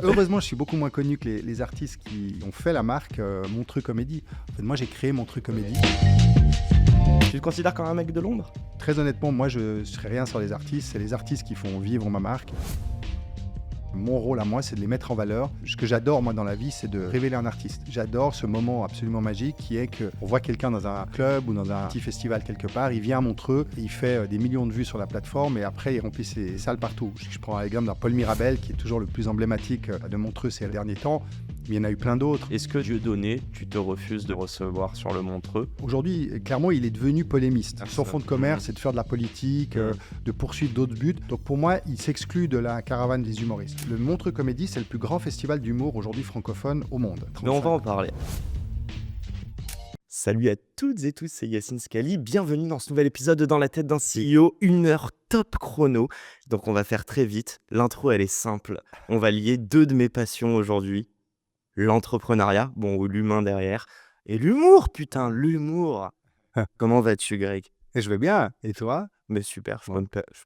Heureusement, je suis beaucoup moins connu que les artistes qui ont fait la marque Montreux Comédie. En fait, moi, j'ai créé Montreux Comédie. Tu te considères comme un mec de l'ombre? Très honnêtement, moi, je ne serai rien sans les artistes. C'est les artistes qui font vivre ma marque. Mon rôle à moi, c'est de les mettre en valeur. Ce que j'adore, moi, dans la vie, c'est de révéler un artiste. J'adore ce moment absolument magique qui est qu'on voit quelqu'un dans un club ou dans un petit festival quelque part, il vient à Montreux, il fait des millions de vues sur la plateforme et après, il remplit ses salles partout. Je prends l'exemple d'un Paul Mirabel, qui est toujours le plus emblématique de Montreux ces derniers temps. Il y en a eu plein d'autres. Est-ce que Dieudonné, tu te refuses de recevoir sur le Montreux? Aujourd'hui, clairement, il est devenu polémiste. Son fond de commerce, c'est de faire de la politique, de poursuivre d'autres buts. Donc pour moi, il s'exclut de la caravane des humoristes. Le Montreux Comédie, c'est le plus grand festival d'humour aujourd'hui francophone au monde. Mais on va en parler. Salut à toutes et tous, c'est Yacine Scali. Bienvenue dans ce nouvel épisode de Dans la tête d'un CEO, 1 heure top chrono. Donc on va faire très vite. L'intro, elle est simple. On va lier 2 de mes passions aujourd'hui. L'entrepreneuriat, ou l'humain derrière. Et l'humour, putain, l'humour. Comment vas-tu, Greg? Et je vais bien. Et toi? Mais super, je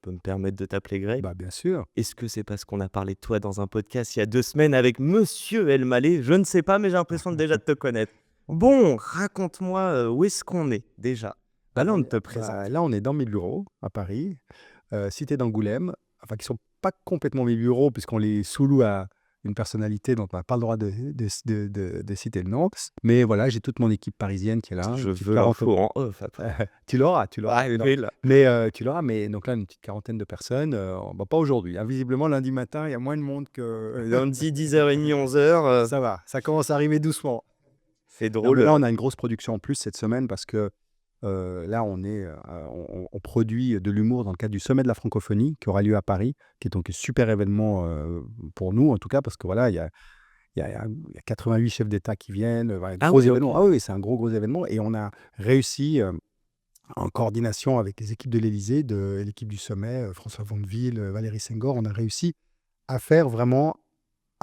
peux me permettre de t'appeler Greg. Bah bien sûr. Est-ce que c'est parce qu'on a parlé de toi dans un podcast il y a 2 semaines avec Monsieur El Malé? Je ne sais pas, mais j'ai l'impression déjà de te connaître. Bon, raconte-moi où est-ce qu'on est déjà? Là, on te présente. Là, on est dans mes bureaux à Paris, cité d'Angoulême, enfin qui sont pas complètement mes bureaux puisqu'on les sous-loue à une personnalité dont on n'a pas le droit de citer le nom. Mais voilà, j'ai toute mon équipe parisienne qui est là. Je veux l'info en off après. Tu l'auras. Ah, oui, là. Mais tu l'auras, mais donc là, une petite quarantaine de personnes. Pas aujourd'hui. Visiblement, lundi matin, il y a moins de monde que... Lundi, 10h30, 11h. Ça va, ça commence à arriver doucement. C'est Non, drôle. mais là, on a une grosse production en plus cette semaine parce que là, on produit de l'humour dans le cadre du Sommet de la Francophonie qui aura lieu à Paris, qui est donc un super événement pour nous, en tout cas, parce que voilà, il y a 88 chefs d'État qui viennent. Voilà, Ah gros oui, événement. ok. Ah oui, c'est un gros événement. Et on a réussi, en coordination avec les équipes de l'Élysée, de l'équipe du Sommet, François Vondeville, Valérie Senghor, on a réussi à faire vraiment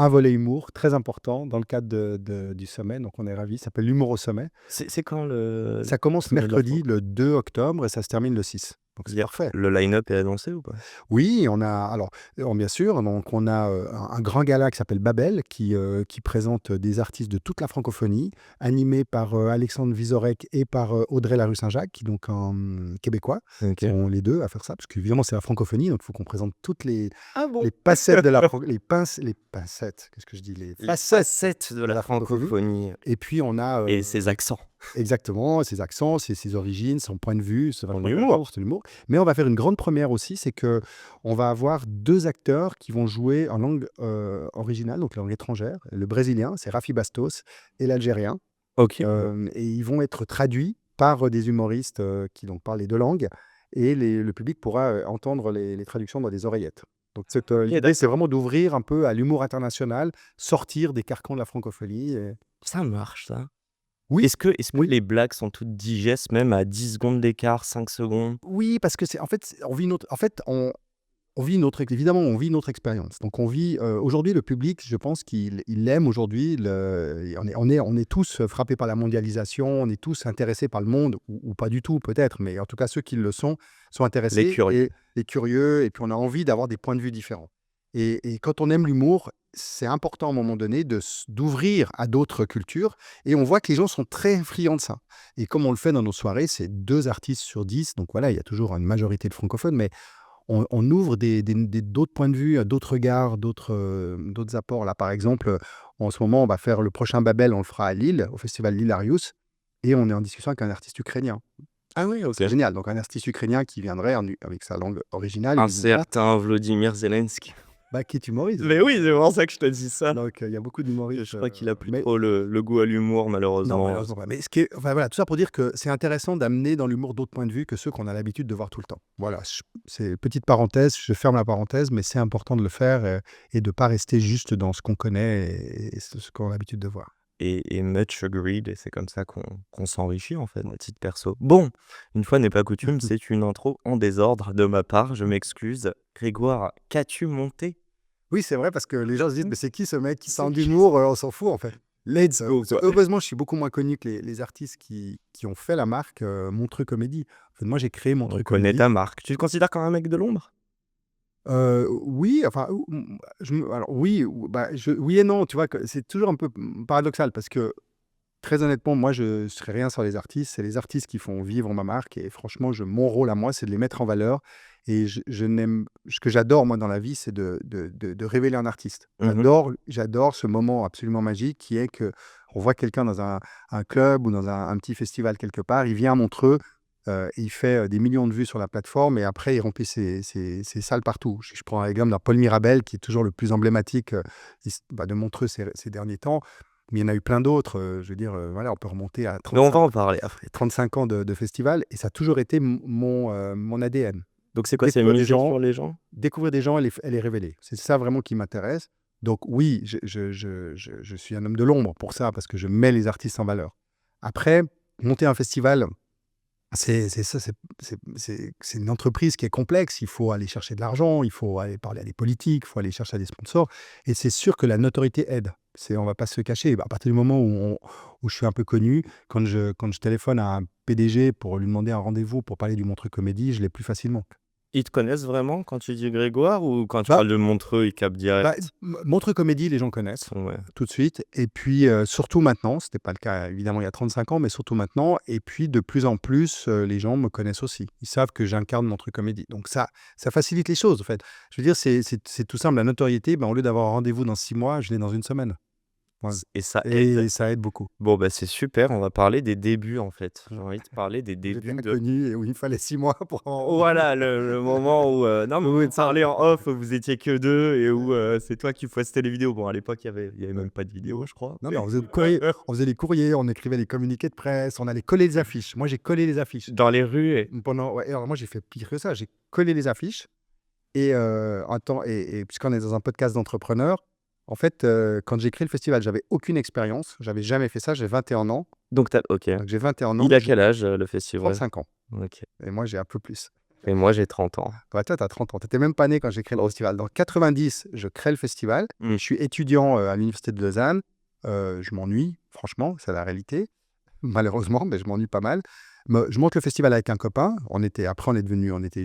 un volet humour très important dans le cadre du sommet. Donc on est ravis. Ça s'appelle l'humour au sommet. C'est quand le... Ça commence Sommet de la mercredi, le 2 octobre, et ça se termine le 6. Donc c'est parfait. Le line-up est annoncé ou pas? Oui, on a, alors, bien sûr, donc on a un grand gala qui s'appelle Babel, qui présente des artistes de toute la francophonie, animé par Alexandre Vizorek et par Audrey Larue-Saint-Jacques, qui donc en québécois, Ok. sont les deux à faire ça, parce qu'évidemment c'est la francophonie, donc il faut qu'on présente toutes les Ah bon? facettes de la les pincettes, qu'est-ce que je dis, les Les facettes. facettes de la francophonie. Et puis on a Et ses accents. exactement ses accents, ses origines, son point de vue, c'est Son vraiment humour. c'est l'humour. Mais on va faire une grande première aussi, c'est que on va avoir 2 acteurs qui vont jouer en langue originale, donc langue étrangère. Le brésilien, c'est Rafi Bastos, et l'algérien. Ok. Et ils vont être traduits par des humoristes qui donc parlent les 2 langues, et le public pourra entendre les traductions dans des oreillettes. Donc l'idée, d'accord. c'est vraiment d'ouvrir un peu à l'humour international, sortir des carcans de la francophonie. Ça marche, ça. Oui. Est-ce que les blagues sont toutes digestes, même à 10 secondes d'écart, 5 secondes? Oui, parce que c'est en fait, on vit évidemment, on vit notre expérience. Donc on vit aujourd'hui le public, je pense qu'il aime aujourd'hui. On est tous frappés par la mondialisation, on est tous intéressés par le monde ou pas du tout peut-être, mais en tout cas ceux qui le sont intéressés. Les curieux. Et les curieux, et puis on a envie d'avoir des points de vue différents. Et quand on aime l'humour, c'est important à un moment donné d'ouvrir à d'autres cultures, et on voit que les gens sont très friands de ça. Et comme on le fait dans nos soirées, c'est 2 artistes sur 10, donc voilà, il y a toujours une majorité de francophones, mais on ouvre d'autres points de vue, d'autres regards, d'autres apports. Là, par exemple, en ce moment, on va faire le prochain Babel, on le fera à Lille, au festival Lillarius, et on est en discussion avec un artiste ukrainien. Ah oui, ok. C'est génial, donc un artiste ukrainien qui viendrait avec sa langue originale. Un certain Vladimir Zelensky. Qui est humoriste. Mais oui, c'est pour ça que je te dis ça. Donc il y a beaucoup d'humoristes. Je crois qu'il a plus mais- trop le goût à l'humour, Non, malheureusement. malheureusement pas. Mais voilà, tout ça pour dire que c'est intéressant d'amener dans l'humour d'autres points de vue que ceux qu'on a l'habitude de voir tout le temps. Voilà, c'est petite parenthèse, je ferme la parenthèse, mais c'est important de le faire et de ne pas rester juste dans ce qu'on connaît et ce qu'on a l'habitude de voir. Et much agreed, et c'est comme ça qu'on s'enrichit, en fait, à titre perso. Bon, une fois n'est pas coutume, c'est une intro en désordre de ma part, je m'excuse. Grégoire, qu'as-tu monté? Oui, c'est vrai, parce que les gens se disent, mais c'est qui ce mec qui C'est sent qui d'humour? On s'en fout en fait. Let's go. Heureusement, je suis beaucoup moins connu que les artistes qui ont fait la marque Montreux Comédie. En fait, moi, j'ai créé On Montreux connaît Comédie. ta marque. Tu te considères comme un mec de l'ombre? Oui, enfin, alors oui, oui et non, tu vois? Que c'est toujours un peu, paradoxal parce que très honnêtement, moi, je ne serais rien sans les artistes. C'est les artistes qui font vivre ma marque et franchement, mon rôle à moi, c'est de les mettre en valeur et je n'aime ce que j'adore moi dans la vie, c'est de révéler un artiste. Mmh. J'adore ce moment absolument magique qui est qu'on voit quelqu'un dans un club ou dans un petit festival quelque part, il vient à Montreux, il fait, des millions de vues sur la plateforme et après il remplit ses salles partout. Je prends l'exemple d'un Paul Mirabel qui est toujours le plus emblématique, de Montreux ces derniers temps. Mais il y en a eu plein d'autres, je veux dire, voilà, on peut remonter à Mais on va en parler après. 35 ans de festival et ça a toujours été mon ADN. Donc c'est quoi? C'est Découvrir des miser gens sur les gens? découvrir des gens et les révéler. C'est ça vraiment qui m'intéresse. Donc oui, je suis un homme de l'ombre pour ça, parce que je mets les artistes en valeur. Après, monter un festival, c'est ça, c'est une entreprise qui est complexe. Il faut aller chercher de l'argent, il faut aller parler à des politiques, il faut aller chercher à des sponsors. Et c'est sûr que la notoriété aide. On va pas se cacher. À partir du moment où je suis un peu connu, quand je téléphone à un PDG pour lui demander un rendez-vous pour parler du Montreux Comédie, je l'ai plus facilement. Ils te connaissent vraiment quand tu dis Grégoire ou quand tu Bah, parles de Montreux, ils captent direct? Montreux Comédie, les gens connaissent Ouais. tout de suite. Et puis, surtout maintenant, c'était pas le cas évidemment il y a 35 ans, mais surtout maintenant. Et puis, de plus en plus, les gens me connaissent aussi. Ils savent que j'incarne Montreux Comédie. Donc ça facilite les choses, en fait. Je veux dire, c'est tout simple. La notoriété, au lieu d'avoir un rendez-vous dans 6 mois, je l'ai dans une semaine. Voilà. Et ça aide. Et ça aide beaucoup. Bon, bah, c'est super, on va parler des débuts, en fait. J'ai envie de parler des J'étais débuts de inconnu et où il fallait 6 mois pour en voilà, le moment où, non, mais oui, vous parlez en off, vous étiez que 2 et où, c'est toi qui postais les vidéos. Bon, à l'époque, il y avait même pas de vidéo, je crois. non, mais on faisait les courriers, on écrivait les communiqués de presse, on allait coller les affiches. Moi, j'ai collé les affiches. Dans les rues et Ouais, alors moi, j'ai fait pire que ça. J'ai collé les affiches et puisqu'on est dans un podcast d'entrepreneurs, en fait, quand j'ai créé le festival, j'avais aucune expérience. J'avais jamais fait ça. J'ai 21 ans. donc OK. Donc j'ai 21 ans. Il a quel âge, le festival? 35 ans. OK. Et moi, j'ai un peu plus. Et moi, j'ai 30 ans. Toi, tu as 30 ans. Tu étais même pas né quand j'ai créé le festival. Dans 90, je crée le festival. Mmh. Je suis étudiant à l'université de Lausanne. Je m'ennuie, franchement, c'est la réalité. Malheureusement, mais je m'ennuie pas mal. Je monte le festival avec un copain. On était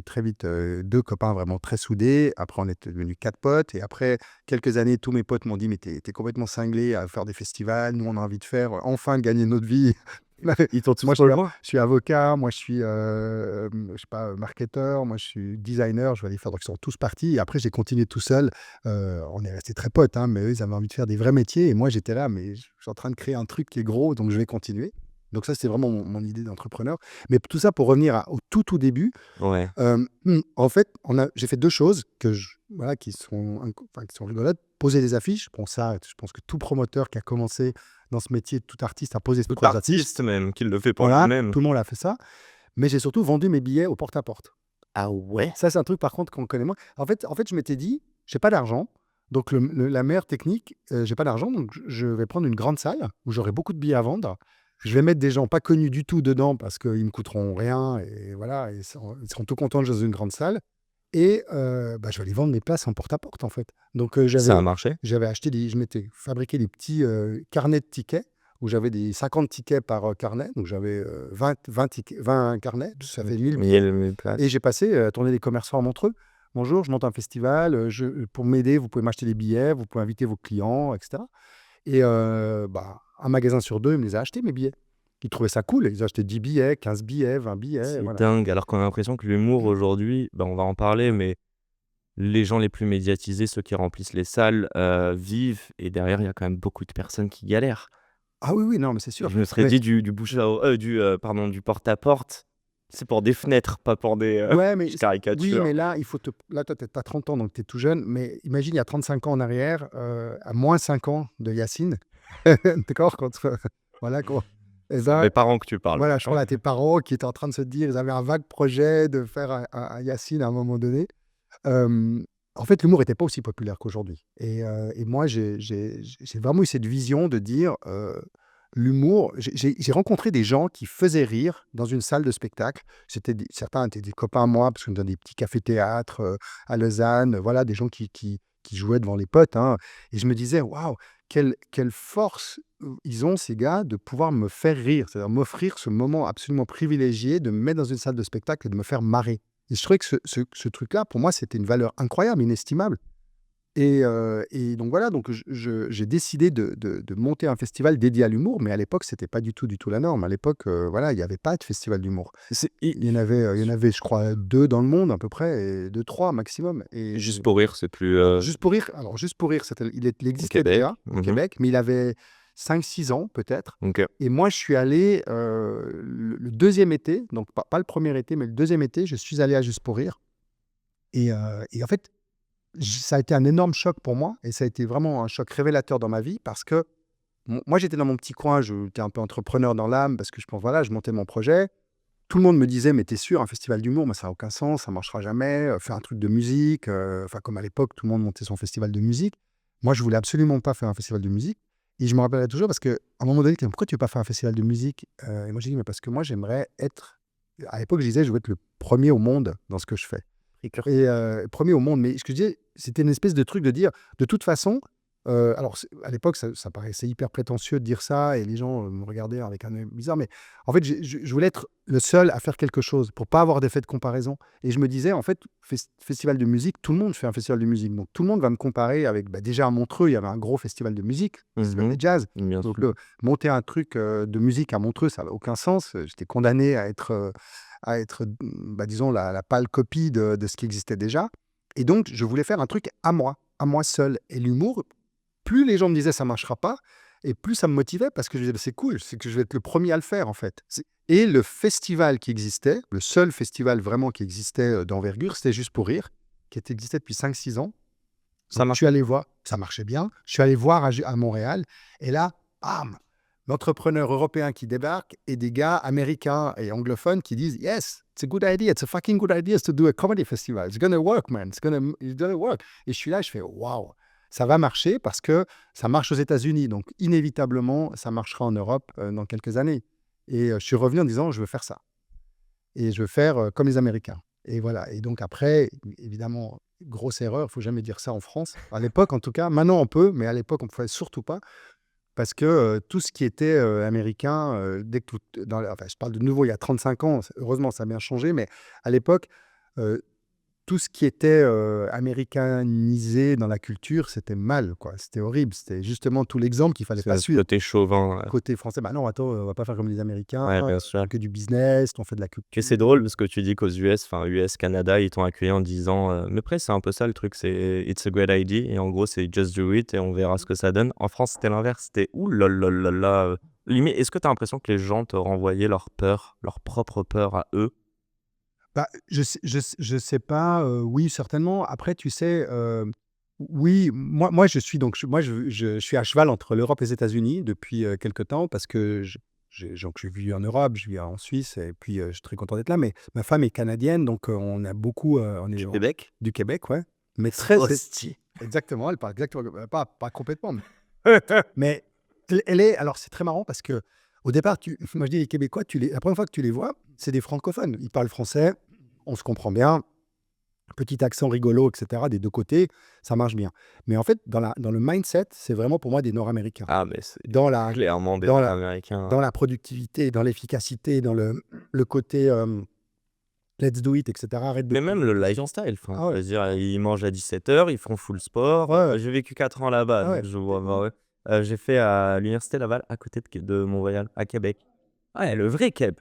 très vite 2 copains vraiment très soudés. Après, on était devenus 4 potes. Et après quelques années, tous mes potes m'ont dit: «Mais t'es complètement cinglé à faire des festivals. Nous, on a envie de faire, enfin, de gagner notre vie.» Ils t'ont tous Moi, rejoint? je suis avocat. Moi, je suis, je sais pas, marketeur. Moi, je suis designer. Je vais aller faire. Donc, ils sont tous partis. Et après, j'ai continué tout seul. On est restés très potes, hein, mais eux, ils avaient envie de faire des vrais métiers. Et moi, j'étais là, mais je suis en train de créer un truc qui est gros, donc je vais continuer. Donc ça, c'était vraiment mon idée d'entrepreneur. Mais tout ça pour revenir au tout début. Ouais. En fait, j'ai fait 2 choses voilà, qui sont rigolotes. Poser des affiches. Bon, ça, je pense que tout promoteur qui a commencé dans ce métier, tout artiste a posé ses Tout premières affiches. artiste même, qui le fait pour Voilà, lui-même. tout le monde a fait ça. Mais j'ai surtout vendu mes billets au porte-à-porte. Ah ouais? Ça, c'est un truc par contre qu'on connaît moins. En fait, je m'étais dit: «J'ai pas d'argent, donc la meilleure technique, j'ai pas d'argent, donc je vais prendre une grande salle où j'aurai beaucoup de billets à vendre. Je vais mettre des gens pas connus du tout dedans parce qu'ils me coûteront rien et voilà, et ils seront tout contents de jouer dans une grande salle et je vais aller vendre mes places en porte-à-porte, en fait.» Donc Ça a marché? j'avais acheté je m'étais fabriqué des petits, carnets de tickets où j'avais des 50 tickets par, carnet. Donc j'avais, 20 carnets, ça fait 1000 billets. 1000 places. Et j'ai passé à tourner les commerçants à Montreux. «Bonjour, je monte un festival, pour m'aider, vous pouvez m'acheter des billets, vous pouvez inviter vos clients», et cetera. Et un magasin sur 2, il me les a achetés, mes billets. Ils trouvaient ça cool. Ils ont acheté 10 billets, 15 billets, 20 billets, C'est voilà. dingue, alors qu'on a l'impression que l'humour aujourd'hui, on va en parler, mais les gens les plus médiatisés, ceux qui remplissent les salles, vivent et derrière, il y a quand même beaucoup de personnes qui galèrent. Ah oui, oui, non, mais c'est sûr. Je me serais Mais dit du bouche à o du porte-à-porte, c'est pour des fenêtres, pas pour des, ouais, mais je oui, caricature. mais là, là, toi, tu as 30 ans, donc tu es tout jeune. Mais imagine, il y a 35 ans en arrière, à moins 5 ans de Yacine, d'accord? Voilà, et C'est ben, mes parents que tu parles. voilà, je parle à tes parents qui étaient en train de se dire, ils avaient un vague projet de faire un Yacine à un moment donné. En fait, l'humour n'était pas aussi populaire qu'aujourd'hui. Et moi, j'ai vraiment eu cette vision de dire, l'humour. J'ai rencontré des gens qui faisaient rire dans une salle de spectacle. Certains étaient des copains à moi, parce qu'on dans des petits cafés-théâtres à Lausanne, voilà, des gens qui jouaient devant les potes, hein. Et je me disais: «Waouh, quelle force ils ont, ces gars, de pouvoir me faire rire.» C'est-à-dire m'offrir ce moment absolument privilégié de me mettre dans une salle de spectacle et de me faire marrer. Et je trouvais que ce truc-là, pour moi, c'était une valeur incroyable, inestimable. Et donc voilà, donc j'ai décidé de monter un festival dédié à l'humour, mais à l'époque, c'était pas du tout la norme. À l'époque, voilà, il y avait pas de festival d'humour. C'est Il y en avait, je crois, 2 dans le monde à peu près, et 2-3 maximum. juste pour rire, c'est plus, Juste pour rire, il au existait Québec? déjà au Mmh. Québec, mais il avait 5-6 ans peut-être. OK. Et moi, je suis allé le deuxième été, donc pas le premier été, mais le deuxième été, je suis allé à Juste pour rire. Et en fait, ça a été un énorme choc pour moi, et ça a été vraiment un choc révélateur dans ma vie parce que moi, j'étais dans mon petit coin, j'étais un peu entrepreneur dans l'âme parce que je pense, voilà, je montais mon projet. Tout le monde me disait: «Mais t'es sûr, un festival d'humour, mais ça a aucun sens, ça marchera jamais, fais un truc de musique», enfin, comme à l'époque, tout le monde montait son festival de musique. Moi, je voulais absolument pas faire un festival de musique, et je me rappellerai toujours parce qu'à un moment donné, «Pourquoi tu veux pas faire un festival de musique?» Et moi, j'ai dit: «Mais parce que moi, j'aimerais être», à l'époque, je disais: «Je veux être le premier au monde dans ce que je fais». Précurseur. Et 1 au monde, mais ce que je disais, c'était une espèce de truc de dire: «De toute façon», alors c'est à l'époque, ça paraissait hyper prétentieux de dire ça, et les gens, me regardaient avec un œil bizarre, mais en fait, je voulais être le seul à faire quelque chose pour pas avoir d'effet de comparaison, et je me disais: «En fait, festival de musique, tout le monde fait un festival de musique, donc tout le monde va me comparer avec», bah, déjà à Montreux, il y avait un gros festival de musique, festival de Mmh. jazz, Bien donc sûr. monter un truc, de musique à Montreux, ça avait aucun sens, j'étais condamné à être, bah, disons la pâle copie de ce qui existait déjà, et donc je voulais faire un truc à moi seul, et l'humour, plus les gens me disaient: «Ça marchera pas», et plus ça me motivait parce que je disais: «Bah, c'est cool, c'est que je vais être le premier à le faire, en fait». Et le festival qui existait, le seul festival vraiment qui existait, d'envergure, c'était Juste pour rire, qui existait depuis 5-6 ans. Ça Donc je marche. suis allé voir, ça marchait bien. Je suis allé voir à Montréal, et là, bam! L'entrepreneur européen qui débarque et des gars américains et anglophones qui disent: «Yes, it's a good idea. It's a fucking good idea to do a comedy festival. It's gonna work, man. It's gonna work». Et je suis là, je fais: «Waouh, ça va marcher parce que ça marche aux États-Unis, donc inévitablement, ça marchera en Europe, dans quelques années». Et je suis revenu en disant: «Je veux faire ça, et je veux faire, comme les Américains». Et voilà, et donc après, évidemment, grosse erreur, il faut jamais dire ça en France. À l'époque, en tout cas, maintenant on peut, mais à l'époque, on ne pouvait surtout pas, parce que, tout ce qui était, américain, dès que tout enfin, je parle de nouveau il y a 35 ans, heureusement ça a bien changé, mais à l'époque, heu, tout ce qui était, américanisé dans la culture, c'était mal, quoi. C'était horrible. C'était justement tout l'exemple qu'il fallait pas C'est ce suivre. côté chauvin, Côté français: «Bah non, attends, on va pas faire comme les Américains, ouais, on bien sûr. fait que du business, on fait de la Que c'est culture». drôle parce que tu dis qu'aux US, enfin US, Canada, ils t'ont accueilli en disant, mais après c'est un peu ça le truc, c'est «It's a great idea» et en gros c'est «Just do it et on verra ce que ça donne». En France, c'était l'inverse, c'était «Ouh là là là là», limite est-ce que tu as l'impression que les gens te renvoyaient leur peur, leur propre peur à eux? Bah, je sais pas, oui, certainement. Après, tu sais, oui, moi, je suis donc je suis à cheval entre l'Europe et les États-Unis depuis, quelque temps, parce que j'ai vécu en Europe, je vis en Suisse, et puis, je suis très content d'être là, mais ma femme est canadienne, donc, on a beaucoup, on est Du Québec? du Québec, ouais, mais très Hostie. exactement, elle parle exactement, pas complètement, mais elle est, alors c'est très marrant parce que au départ, moi je dis: «Les Québécois, la première fois que tu les vois, c'est des francophones». Ils parlent français, on se comprend bien, petit accent rigolo, et cetera, des 2 côtés, ça marche bien. Mais en fait, dans le mindset, c'est vraiment pour moi des Nord-américains. Ah mais c'est Dans la clairement des dans la Américains. dans la productivité, dans l'efficacité, dans le côté, «Let's do it», et cetera, arrête de Mais même le lifestyle, enfin, ah je ouais, veux dire, ils mangent à 17 h, ils font full sport, ouais, ouais, j'ai vécu 4 ans là-bas, ah donc ouais, je vois, bah, ouais. J'ai fait à l'université Laval, à côté de Mont-Royal, à Québec. Ouais, le vrai Keb.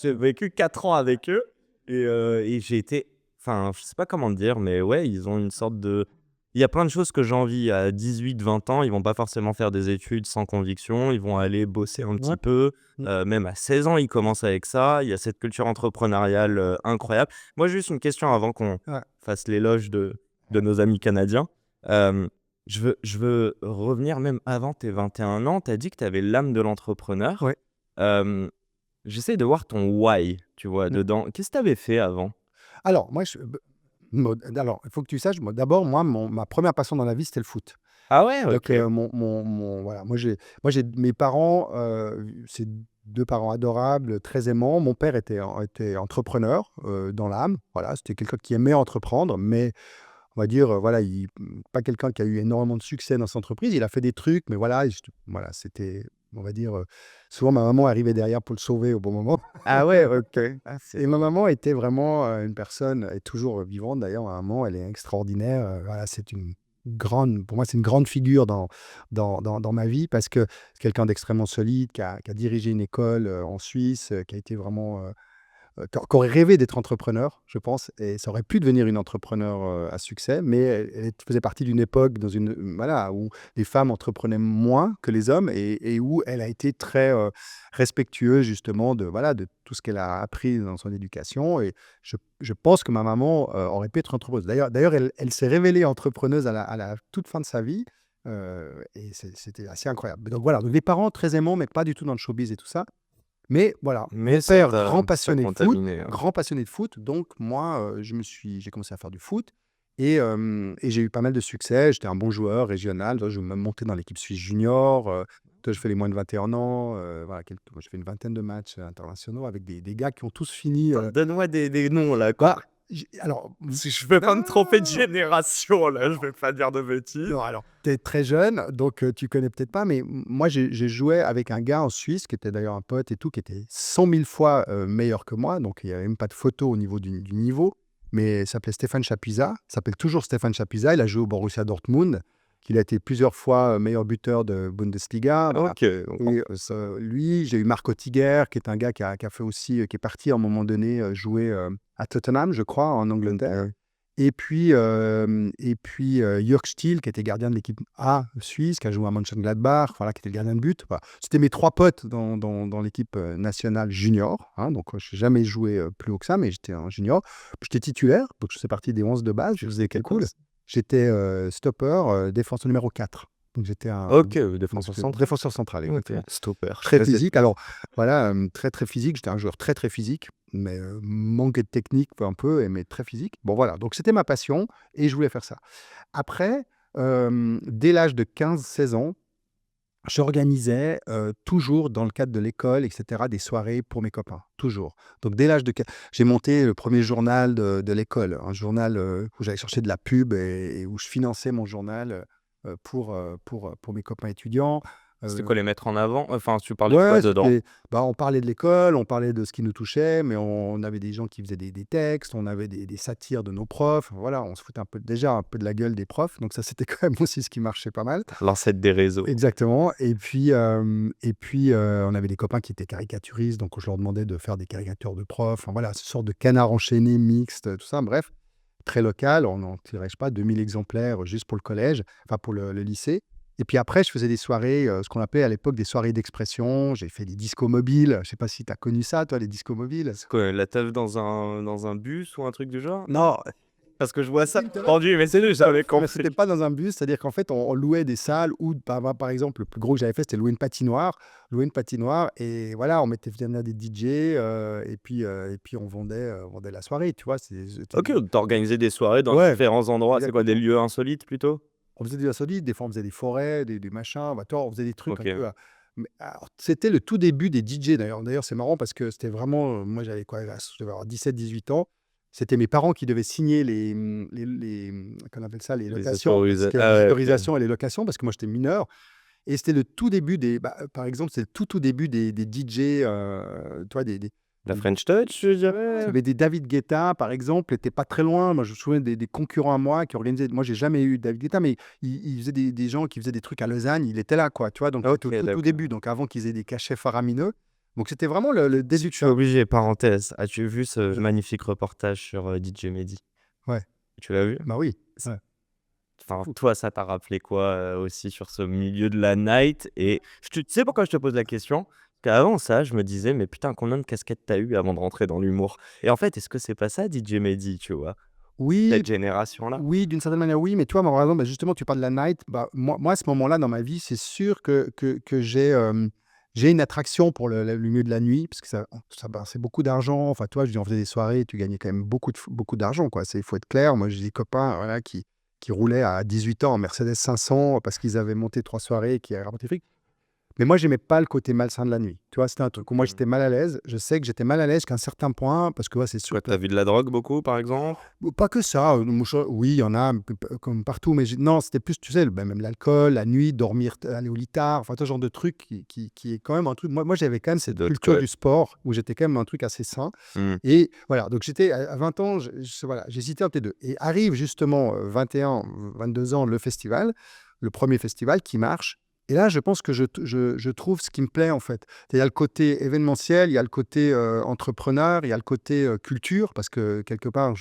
J'ai vécu 4 ans avec eux et j'ai été enfin, je sais pas comment te dire, mais ouais, ils ont une sorte de il y a plein de choses que j'envie. À 18, 20 ans, ils vont pas forcément faire des études sans conviction, ils vont aller bosser un ouais, petit peu. mmh, Même à 16 ans, ils commencent avec ça. Il y a cette culture entrepreneuriale, incroyable. Moi, juste une question avant qu'on ouais, fasse l'éloge de nos amis canadiens. Hem, je veux revenir même avant tes 21 ans. Tu as dit que tu avais l'âme de l'entrepreneur. ouais. Hem, J'essaie de voir ton why, tu vois, Mmh. dedans. Qu'est-ce que tu avais fait avant? Alors moi, alors, il faut que tu saches, moi d'abord, ma première passion dans la vie, c'était le foot. Ah ouais? Donc, OK. voilà, moi j'ai mes parents, c'est 2 parents adorables, très aimants. Mon père était entrepreneur, dans l'âme. Voilà, c'était quelqu'un qui aimait entreprendre, mais on va dire, voilà, pas quelqu'un qui a eu énormément de succès dans son entreprise. Il a fait des trucs, mais voilà, voilà, c'était on va dire, souvent ma maman arrivait derrière pour le sauver au bon moment. Ah ouais, OK. Ah, Et ma maman était vraiment, une personne, elle est toujours vivante d'ailleurs, ma maman, elle est extraordinaire, voilà, c'est une grande pour moi, c'est une grande figure dans ma vie parce que c'est quelqu'un d'extrêmement solide, qui a dirigé une école, en Suisse, qui a été vraiment, qui aurait rêvé d'être entrepreneur, je pense, et ça aurait pu devenir une entrepreneur à succès, mais elle faisait partie d'une époque dans une, voilà, où les femmes entreprenaient moins que les hommes et où elle a été très respectueuse justement de, voilà, de tout ce qu'elle a appris dans son éducation. Et je pense que ma maman aurait pu être entrepreneuse. D'ailleurs, elle s'est révélée entrepreneuse à la toute fin de sa vie. Et c'était assez incroyable. Donc voilà, donc les parents très aimants, mais pas du tout dans le showbiz et tout ça. Mais voilà, mais mon père, ça a contaminé, hein. grand passionné de foot, donc moi, j'ai commencé à faire du foot et j'ai eu pas mal de succès. J'étais un bon joueur régional, tu vois, je même monté dans l'équipe suisse junior, tu vois, je fais les moins de 21 ans, voilà, j'ai fait une vingtaine de matchs internationaux avec des gars qui ont tous fini, Donne-moi des noms là, quoi. bah, alors, Si je fais pas me tromper de génération là, je vais pas dire de bêtises. non, alors, tu es très jeune, donc tu connais peut-être pas, mais moi, j'ai joué avec un gars en Suisse, qui était d'ailleurs un pote et tout, qui était 100 000 fois meilleur que moi, donc il n'y avait même pas de photo au niveau du niveau, mais il s'appelait Stéphane Chapuisat, il s'appelle toujours Stéphane Chapuisat, il a joué au Borussia Dortmund, qu'il a été plusieurs fois meilleur buteur de Bundesliga. Voilà. OK, Et lui, j'ai eu Marco Tiger, qui est un gars qui a fait aussi, qui est parti à un moment donné jouer à Tottenham, je crois, en Angleterre. Et puis Jörg Stiel, qui était gardien de l'équipe A suisse, qui a joué à Mönchengladbach, voilà, qui était le gardien de but. Voilà. C'était mes 3 potes dans l'équipe nationale junior, hein, donc je n'ai jamais joué plus haut que ça, mais j'étais un junior. J'étais titulaire, donc je faisais partie des 11 de base. tu faisais quel Cool. poste? J'étais stopper, défenseur numéro 4. Donc j'étais OK, donc défenseur j'étais central. défenseur central, OK, exactement. stopper. Très physique. Alors voilà, très, très physique. J'étais un joueur très, très physique, mais manquait de technique un peu, mais très physique. Bon voilà, donc c'était ma passion et je voulais faire ça. Après, dès l'âge de 15-16 ans, j'organisais toujours dans le cadre de l'école, et cetera, des soirées pour mes copains, toujours. Donc dès l'âge de quin j'ai monté le premier journal de l'école, un journal, où j'allais chercher de la pub et où je finançais mon journal, pour mes copains étudiants. C'était Heu quoi les mettre en avant? Enfin, tu parlais de quoi Ouais, dedans? on parlait de l'école, on parlait de ce qui nous touchait, mais on avait des gens qui faisaient des textes, on avait des satires de nos profs. Voilà, on se foutait déjà un peu de la gueule des profs, donc ça, c'était quand même aussi ce qui marchait pas mal. L'ancêtre des réseaux. Exactement. On avait des copains qui étaient caricaturistes, donc je leur demandais de faire des caricatures de profs. Enfin voilà, ce sorte de canard enchaîné mixte, tout ça. Bref, très local. On n'en tirait, je sais pas, 2000 exemplaires juste pour le collège, enfin pour le lycée. Et puis après, je faisais des soirées, ce qu'on appelait à l'époque des soirées d'expression. J'ai fait des discos mobiles. Je sais pas si tu as connu ça, toi, les discos mobiles? C'est quoi, la teuf dans un bus ou un truc du genre? Non, Parce que je vois ça pendu, mais c'est j'avais mais compris. c'était pas dans un bus, c'est-à-dire qu'en fait, on louait des salles où, par exemple, le plus gros que j'avais fait, c'était louer une patinoire. Louer une patinoire et voilà, on mettait venir des DJ, et puis on vendait la soirée, tu vois? OK, tu des soirées dans Ouais, différents endroits. C'est quoi, des exactement. lieux insolites plutôt? On faisait des insolites, des fois on faisait des forêts, des machins, bah, tu vois, on faisait des trucs un OK. peu, mais alors c'était le tout début des DJ d'ailleurs. D'ailleurs, c'est marrant parce que c'était vraiment, moi j'avais quoi? Je devais avoir 17-18 ans. C'était mes parents qui devaient signer qu'on appelle ça? Les Les locations, parce que ah ouais, OK. l'autorisation et les locations, parce que moi j'étais mineur et c'était le tout début par exemple, c'est le tout début des DJ, tu vois? La Des French Touch, je il y dirais? avait des David Guetta, par exemple, était pas très loin. Moi, je me souviens des concurrents à moi qui organisaient. Moi, j'ai jamais eu David Guetta, mais il faisait des gens qui faisaient des trucs à Lausanne. Il était là, quoi, tu vois? Donc c'était OK, au tout d'accord. début, donc avant qu'ils aient des cachets faramineux. Donc c'était vraiment le début Je de suis ça. obligé, parenthèse. As-tu vu ce Je magnifique reportage sur, DJ Mehdi? Ouais, Tu l'as vu? bah, oui, C ouais. Enfin, toi, ça t'a rappelé quoi, aussi sur ce milieu de la night? Et tu sais pourquoi je te pose la question? Qu'avant ça, je me disais: «Mais putain, combien de casquettes tu as eu avant de rentrer dans l'humour?» Et en fait, est-ce que c'est pas ça DJ Mehdi, tu vois? Oui, Cette génération-là? oui, d'une certaine manière, oui, mais toi, moi, par exemple, bah, justement, tu parles de la night. Bah, moi, à ce moment-là, dans ma vie, c'est sûr que j'ai une attraction pour le milieu de la nuit, parce que c'est beaucoup d'argent. Enfin, toi, je dis, on faisait des soirées, tu gagnais quand même beaucoup d'argent, quoi. Il faut être clair. Moi, j'ai des copains, voilà, qui roulaient à 18 ans en Mercedes 500 parce qu'ils avaient monté 3 soirées et qui avaient rapporté fric. Mais moi, j'aimais pas le côté malsain de la nuit. Tu vois, c'était un truc où moi, Mmh. j'étais mal à l'aise. Je sais que j'étais mal à l'aise qu'à un certain point, parce que ouais, c'est sûr Quoi, que tu vu de la drogue beaucoup, par exemple? pas que ça, oui, il y en a un peu comme partout, mais non, c'était plus, tu sais, même l'alcool, la nuit, dormir, aller au lit tard, enfin, ce genre de truc qui est quand même un truc. Moi, j'avais quand même C'est cette d'autres culture codes. du sport où j'étais quand même un truc assez sain. Mmh. Et voilà, donc j'étais à 20 ans, voilà, j'hésitais entre les deux. Et arrive justement 21, 22 ans, le festival, le premier festival qui marche. Et là, je pense que je trouve ce qui me plaît en fait. Il y a le côté événementiel, il y a le côté entrepreneur, il y a le côté culture, parce que quelque part,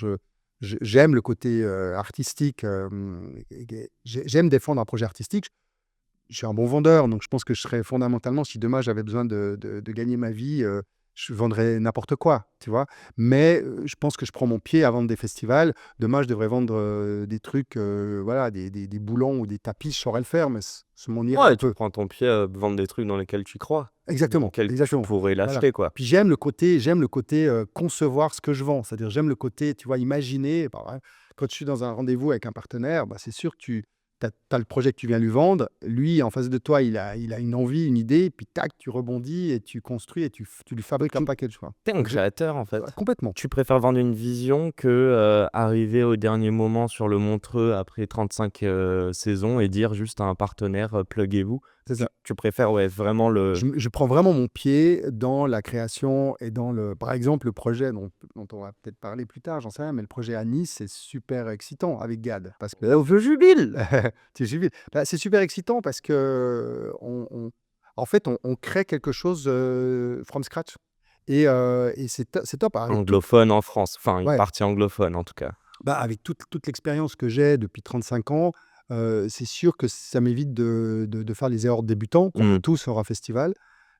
j'aime le côté artistique. J'aime défendre un projet artistique. Je suis un bon vendeur, donc je pense que je serais fondamentalement, si demain j'avais besoin de gagner ma vie, je vendrais n'importe quoi, tu vois. Mais je pense que je prends mon pied à vendre des festivals. Demain, je devrais vendre des trucs, voilà, des boulons ou des tapis, je saurais le faire, mais ça m'en irait un Ouais, tu peu. prends ton pied à vendre des trucs dans lesquels tu crois, dans Exactement, lesquels tu exactement. pourrais Voilà. l'acheter, quoi. Puis j'aime le côté concevoir ce que je vends. C'est-à-dire, j'aime le côté, tu vois, imaginer. Bah, ouais, quand je suis dans un rendez-vous avec un partenaire, bah, c'est sûr que tu as le projet que tu viens lui vendre. Lui, en face de toi, il a une envie, une idée, puis tac, tu rebondis et tu construis et tu lui fabriques un Tu package, quoi. es un Donc, créateur, en ouais, fait. complètement. Tu préfères vendre une vision que, arriver au dernier moment sur le Montreux après 35 saisons et dire juste à un partenaire, «Pluguez-vous». C'est ça. Tu préfères, ouais, vraiment le Je prends vraiment mon pied dans la création et dans par exemple, le projet dont on va peut-être parler plus tard, j'en sais rien, mais le projet à Nice, c'est super excitant avec Gad. Parce que «Oh, je jubile!» tu suivi. Bah, c'est super excitant parce que en fait, on crée quelque chose from scratch. Et c'est top. Avec Anglophone en France, enfin une ouais, partie anglophone, en tout cas. bah, avec toute l'expérience que j'ai depuis 35 ans, c'est sûr que ça m'évite de faire les erreurs de débutants qu'on fait Mmh. tous sur un festival.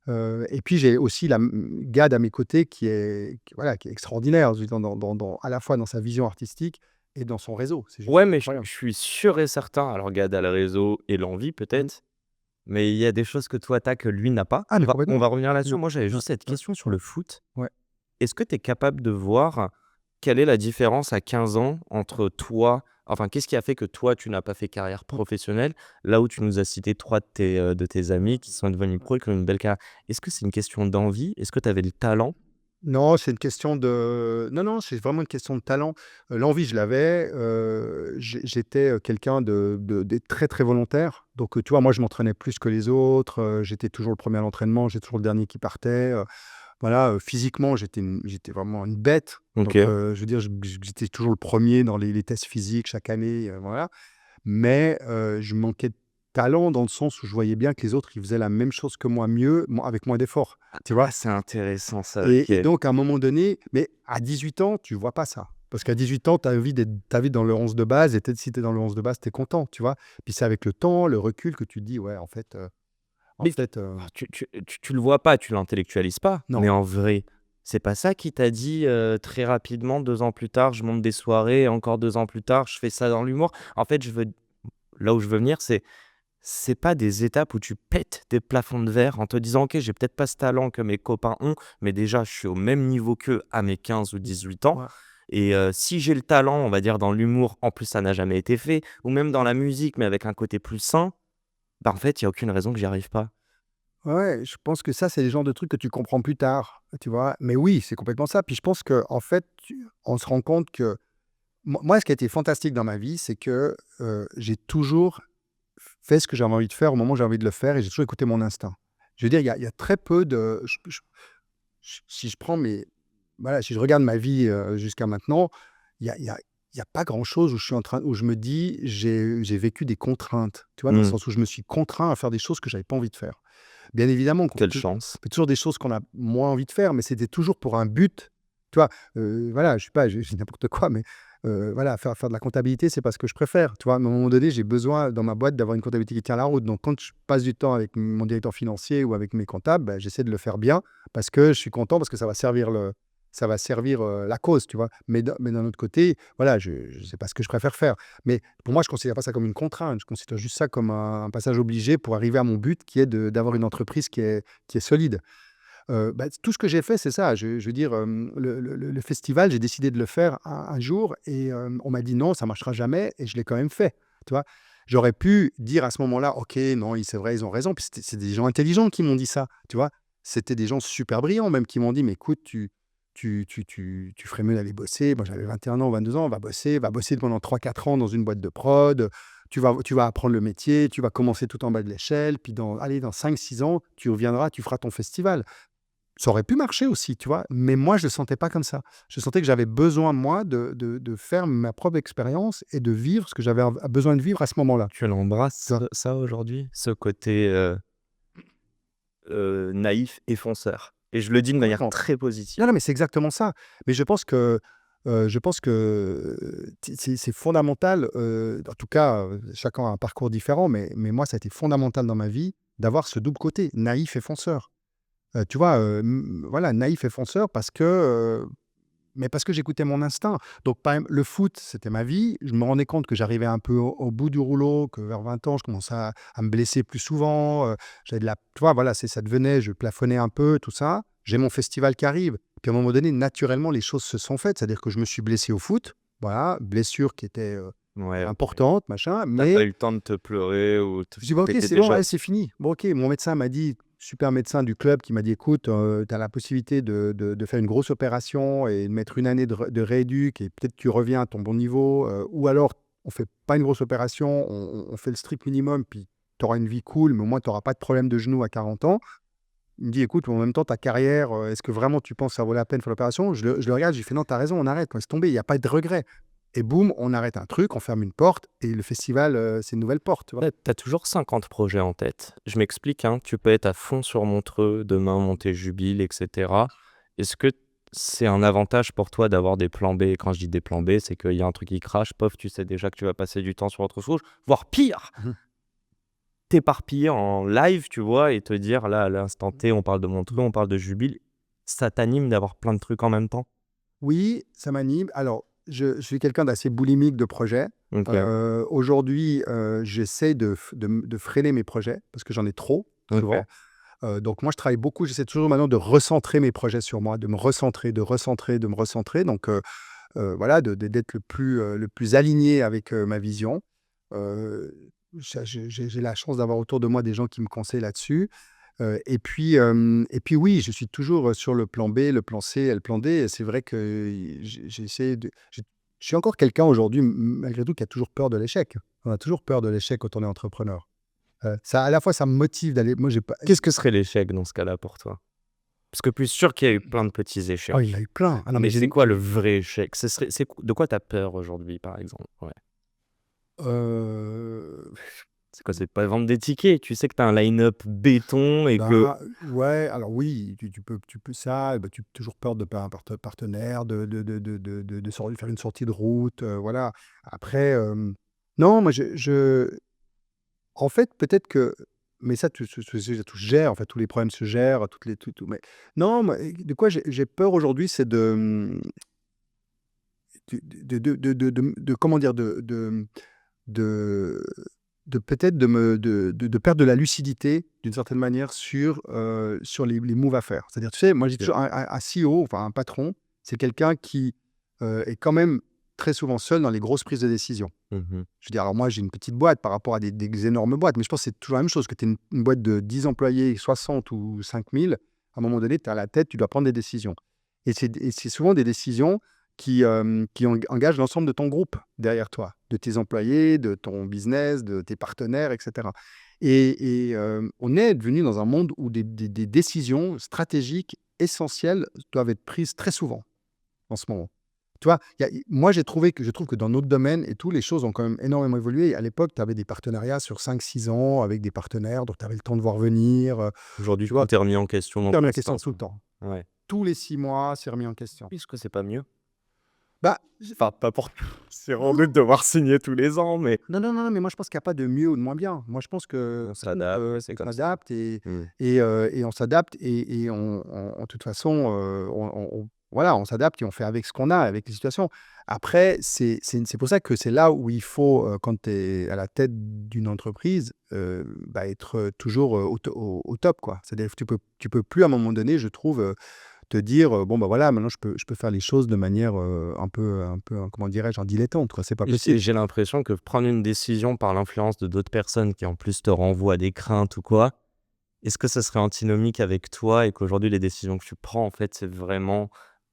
Et puis j'ai aussi Gad à mes côtés voilà, qui est extraordinaire, je veux dire à la fois dans sa vision artistique et dans son réseau. C'est juste Ouais, mais je incroyable. je suis sûr et certain, alors Gad a le réseau et l'envie Mmh. peut-être, mais il y a des choses que toi tu as que lui n'a pas. Ah On mais va on complètement. va revenir là-dessus. Mmh. Moi, j'avais Ouais, juste cette ouais, question sur le foot. ouais. Est-ce que tu es capable de voir quelle est la différence à 15 ans entre toi enfin, qu'est-ce qui a fait que toi, tu n'as pas fait carrière professionnelle, là où tu nous as cité 3 de tes amis qui sont devenus pros et qui ont une belle carrière? Est-ce que c'est une question d'envie? Est-ce que tu avais le talent? Non, c'est une question de non, non, c'est vraiment une question de talent. L'envie, je l'avais, j'étais, quelqu'un de très, très volontaire. Donc, tu vois, moi, je m'entraînais plus que les autres, j'étais toujours le premier à l'entraînement, j'étais toujours le dernier qui partait, voilà, physiquement, j'étais vraiment une bête. Donc, OK. je veux dire, j'étais toujours le premier dans les tests physiques chaque année, voilà. Mais, je manquais de talent dans le sens où je voyais bien que les autres, ils faisaient la même chose que moi mieux, avec moins d'efforts, tu vois? Ah, c'est intéressant ça, Et OK. donc à un moment donné, mais à 18 ans, tu vois pas ça. Parce qu'à 18 ans, tu as envie d'être dans le 11 de base et peut-être si tu es dans le 11 de base, tu es content, tu vois? Puis c'est avec le temps, le recul que tu te dis: «Ouais, en Mais fait, tu le vois pas, tu l'intellectualises pas, non». mais en vrai, c'est pas ça qui t'a dit, très rapidement 2 ans plus tard, je monte des soirées, encore 2 ans plus tard, je fais ça dans l'humour? En fait, là où je veux venir, c'est pas des étapes où tu pètes des plafonds de verre en te disant: «OK, j'ai peut-être pas ce talent que mes copains ont, mais déjà je suis au même niveau qu'eux à mes 15 ou 18 ans Ouais. et si j'ai le talent, on va dire dans l'humour, en plus ça n'a jamais été fait, ou même dans la musique, mais avec un côté plus sain, bah, en fait, il y a aucune raison que j'y arrive pas». Ouais, ouais, je pense que ça, c'est le genre de trucs que tu comprends plus tard, tu vois? Mais oui, c'est complètement ça. Puis je pense qu'en fait, on se rend compte que moi, ce qui a été fantastique dans ma vie, c'est que, j'ai toujours fait ce que j'avais envie de faire au moment où j'ai envie de le faire et j'ai toujours écouté mon instinct. Je veux dire, il y a très peu de si je prends voilà, si je regarde ma vie, jusqu'à maintenant, il y a pas grand-chose où je me dis: «J'ai vécu des contraintes», tu vois? Dans le Mmh, sens où je me suis contraint à faire des choses que j'avais pas envie de faire. Bien évidemment qu'on quelle chance. fait toujours des choses qu'on a moins envie de faire, mais c'était toujours pour un but, tu vois? Voilà, je sais pas, je dis n'importe quoi, mais voilà, faire de la comptabilité, c'est pas ce que je préfère, tu vois? À un moment donné, j'ai besoin dans ma boîte d'avoir une comptabilité qui tient la route. Donc quand je passe du temps avec mon directeur financier ou avec mes comptables, bah, j'essaie de le faire bien parce que je suis content, parce que ça va servir la cause, tu vois? Mais d'un autre côté, voilà, je sais pas ce que je préfère faire. Mais pour moi, je considère pas ça comme une contrainte, je considère juste ça comme un passage obligé pour arriver à mon but qui est d'avoir une entreprise qui est solide. Bah, tout ce que j'ai fait, c'est ça. Je veux dire, le festival, j'ai décidé de le faire un jour et on m'a dit: «Non, ça marchera jamais» et je l'ai quand même fait, tu vois? J'aurais pu dire à ce moment-là, ok, non, c'est vrai, ils ont raison. Puis c'est des gens intelligents qui m'ont dit ça, tu vois. C'était des gens super brillants même qui m'ont dit, mais écoute, tu ferais mieux d'aller bosser. Moi, j'avais 21 ans, 22 ans, va bosser pendant 3 4 ans dans une boîte de prod. Tu vas apprendre le métier, tu vas commencer tout en bas de l'échelle, puis dans 5 6 ans, tu reviendras, tu feras ton festival. Ça aurait pu marcher aussi, tu vois, mais moi, je le sentais pas comme ça. Je sentais que j'avais besoin, moi, de faire ma propre expérience et de vivre ce que j'avais besoin de vivre à ce moment-là. Tu l'embrasses, ça, aujourd'hui? Ce côté naïf et fonceur. Et je le dis de manière Complètement. très positive. Non, non, mais c'est exactement ça. Mais je pense que c'est fondamental, en tout cas, chacun a un parcours différent, mais moi, ça a été fondamental dans ma vie d'avoir ce double côté, naïf et fonceur. Tu vois, voilà, naïf et fonceur parce que j'écoutais mon instinct. Donc, par exemple, le foot, c'était ma vie. Je me rendais compte que j'arrivais un peu au bout du rouleau, que vers 20 ans, je commençais à me blesser plus souvent. J'avais tu vois, voilà, ça devenait, je plafonnais un peu, tout ça. J'ai mon festival qui arrive. Puis à un moment donné, naturellement, les choses se sont faites. C'est-à-dire que je me suis blessé au foot. Voilà, blessure qui était Ouais, importante, machin. t'as pas Mais eu le temps de te pleurer ou je dis: «Bah, OK, t'étais c'est bon, déjà. ouais, c'est fini». Bon, OK, mon médecin m'a dit, super médecin du club qui m'a dit: «Écoute, tu as la possibilité de faire une grosse opération et de mettre une année de rééduc et peut-être tu reviens à ton bon niveau, ou alors on fait pas une grosse opération, on fait le strict minimum, puis tu auras une vie cool, mais au moins tu auras pas de problème de genou à 40 ans». Il me dit: «Écoute, en même temps, ta carrière, est-ce que vraiment tu penses que ça vaut la peine de faire l'opération?» Je le regarde, je lui fais: «Non, tu as raison, on arrête, laisse tomber, il y a pas de regret». Et boum, on arrête un truc, on ferme une porte et le festival, c'est une nouvelle porte, tu vois? Ouais, t'as toujours 50 projets en tête. Je m'explique, hein, tu peux être à fond sur Montreux, demain monter Jubile, etc. Est-ce que c'est un avantage pour toi d'avoir des plans B? Quand je dis des plans B, c'est qu'il y a un truc qui crache, pof, tu sais déjà que tu vas passer du temps sur autre chose, voire pire, Mmh. t'éparpiller en live, tu vois, et te dire là, à l'instant T, on parle de Montreux, on parle de Jubile. Ça t'anime d'avoir plein de trucs en même temps? Oui, ça m'anime. Alors, je suis quelqu'un d'assez boulimique de projets. Ok, Aujourd'hui, j'essaie de freiner mes projets parce que j'en ai trop, souvent. ok. Donc moi, je travaille beaucoup. J'essaie toujours maintenant de recentrer mes projets sur moi, de me recentrer, de recentrer, de me recentrer. Donc, voilà, d'être le plus aligné avec ma vision. J'ai la chance d'avoir autour de moi des gens qui me conseillent là-dessus. Et puis oui, je suis toujours sur le plan B, le plan C et le plan D. Et c'est vrai que j'essaie je suis encore quelqu'un aujourd'hui, malgré tout, qui a toujours peur de l'échec. On a toujours peur de l'échec quand on est entrepreneur. Ça, à la fois, ça me motive d'aller. Moi, j'ai pas. Qu'est-ce que serait l'échec dans ce cas-là pour toi? Parce que plus sûr qu'il y a eu plein de petits Oh, il y en a échecs. eu plein. Ah non, mais Mais c'est quoi le vrai échec? De quoi tu as peur aujourd'hui, par exemple? Ouais. euh, C'est quoi? C'est de pas vendre des tickets. Tu sais que tu as un line-up béton et que bah, ouais, alors oui, tu peux ça, bah, tu as toujours peur de pas un partenaire, faire une sortie de route, voilà. Après, non, moi, en fait, peut-être que, mais ça, tout se gère, en fait, tous les problèmes se gèrent, toutes les tout mais non, moi, de quoi j'ai peur aujourd'hui, c'est comment dire? De peut-être de perdre de la lucidité, d'une certaine manière, sur les moves à faire. C'est-à-dire, tu sais, moi, j'ai toujours un CEO, enfin un patron, c'est quelqu'un qui, est quand même très souvent seul dans les grosses prises de décision. Mmh. Je veux dire, alors moi, j'ai une petite boîte par rapport à des énormes boîtes, mais je pense que c'est toujours la même chose, que tu es une boîte de 10 employés, 60 ou 5 000, à un moment donné, tu es à la tête, tu dois prendre des décisions. Et c'est souvent des décisions qui engagent l'ensemble de ton groupe derrière toi, de tes employés, de ton business, de tes partenaires, etc. Et on est devenu dans un monde où des décisions stratégiques essentielles doivent être prises très souvent en ce moment. Tu vois, moi, je trouve que dans notre domaine et tout, les choses ont quand même énormément évolué. À l'époque, tu avais des partenariats sur 5 6 ans avec des partenaires, donc tu avais le temps de voir venir. Aujourd'hui, Tu vois, tout est remis en question dans c'est remis tous en les question sens. tout le temps. Ouais. Tous les 6 mois, c'est remis en question. Est-ce que c'est pas mieux? Bah, Enfin, pas pour c'est rendu de devoir signer tous les ans, mais non, non, non, non, mais moi je pense qu'il y a pas de mieux ou de moins bien. Moi je pense que on s'adapte, c'est on comme ça. s'adapte et Mmh. et heu et on s'adapte et en toute façon, voilà, on s'adapte et on fait avec ce qu'on a, avec les situations. Après, c'est pour ça que c'est là où il faut, quand tu es à la tête d'une entreprise, bah, être toujours, au top, quoi. C'est-à-dire que tu peux plus à un moment donné, je trouve, te dire bon bah voilà, maintenant je peux faire les choses de manière un peu comment dirais-je, en dilettante, quoi. C'est pas possible. J'ai l'impression que prendre une décision par l'influence de d'autres personnes qui en plus te renvoient des craintes ou quoi, est-ce que ça serait antinomique avec toi et qu'aujourd'hui les décisions que tu prends en fait c'est vraiment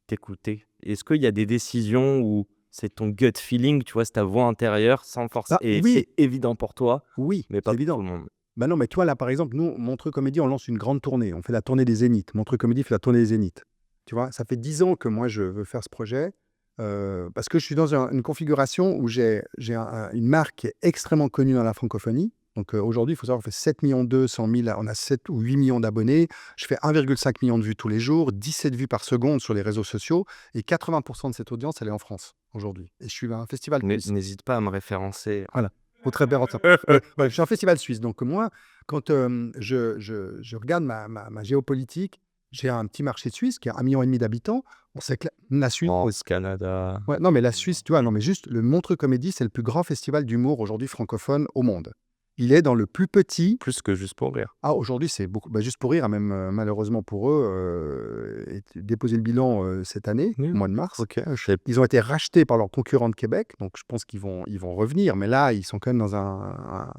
t'écouter? Est-ce qu'il y a des décisions où c'est ton gut feeling, tu vois, c'est ta voix intérieure sans force Bah et oui, c'est évident pour toi, oui, mais c'est pas pour tout évident. le monde? Bah non, mais toi là par exemple, nous, Montreux Comédie, on lance une grande tournée. On fait la tournée des Zéniths. Montreux Comédie fait la tournée des Zéniths. Tu vois? Ça fait 10 ans que moi je veux faire ce projet, parce que je suis dans une configuration où j'ai une marque qui est extrêmement connue dans la francophonie. Donc, aujourd'hui, il faut savoir qu'on fait 7 200 000, on a 7 ou 8 millions d'abonnés. Je fais 1,5 million de vues tous les jours, 17 vues par seconde sur les réseaux sociaux et 80 de cette audience, elle est en France aujourd'hui et je suis à un festival suisse. N'hésite pas à me référencer. Voilà, faut très bien rentrer. Ouais, je suis un festival suisse, donc moi, quand, je regarde ma géopolitique, j'ai un petit marché suisse qui a 1,5 million d'habitants. On sait que la Suisse France, Canada. ouais, non, mais la Suisse, tu vois? Non, mais juste le Montreux Comédie, c'est le plus grand festival d'humour aujourd'hui francophone au monde. Il est dans le plus petit. Plus que juste pour rire. Ah, aujourd'hui, c'est beaucoup bah, juste pour rire, hein, même, malheureusement pour eux, et déposer le bilan, cette année, Oui, au mois de mars. OK, je sais Ils ont été rachetés par leurs concurrents de Québec, donc je pense ils vont revenir, mais là, ils sont quand même dans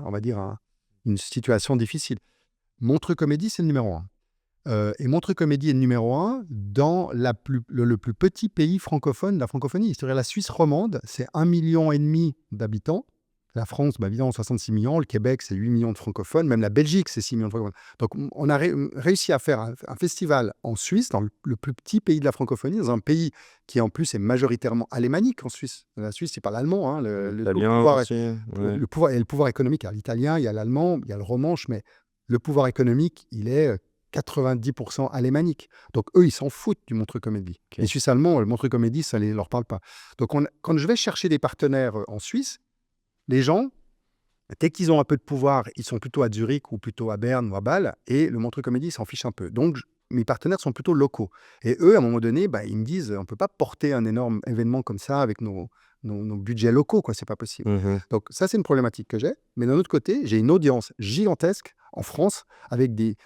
on va dire une situation difficile. Montreux Comédie, c'est le numéro 1. Et Montreux Comédie est le numéro 1 dans le plus petit pays francophone de la francophonie. C'est-à-dire la Suisse romande, c'est 1,5 million d'habitants. La France, bah, évidemment, 66 millions. Le Québec, c'est 8 millions de francophones. Même la Belgique, c'est 6 millions de francophones. Donc, on a réussi à faire un festival en Suisse, dans le plus petit pays de la francophonie, dans un pays qui, en plus, est majoritairement alémanique en Suisse. La Suisse, ils parlent allemand. Hein. Le l'italien pouvoir, aussi, ouais. le pouvoir, et le pouvoir économique, il y a l'italien, il y a l'allemand, il y a le romanche, mais le pouvoir économique, il est 90% alémanique. Donc, eux, ils s'en foutent du Montreux Comédie. OK. Les Suisses allemands, le Montreux Comédie, ça ne leur parle pas. Donc, quand je vais chercher des partenaires en Suisse, les gens, dès qu'ils ont un peu de pouvoir, ils sont plutôt à Zurich ou plutôt à Berne ou à Bâle, et le Montreux Comédie s'en fiche un peu. Donc, mes partenaires sont plutôt locaux. Et eux, à un moment donné, bah, ils me disent, on ne peut pas porter un énorme événement comme ça avec nos budgets locaux, quoi, c'est pas possible. Mmh. Donc ça, c'est une problématique que j'ai. Mais d'un autre côté, j'ai une audience gigantesque en France avec des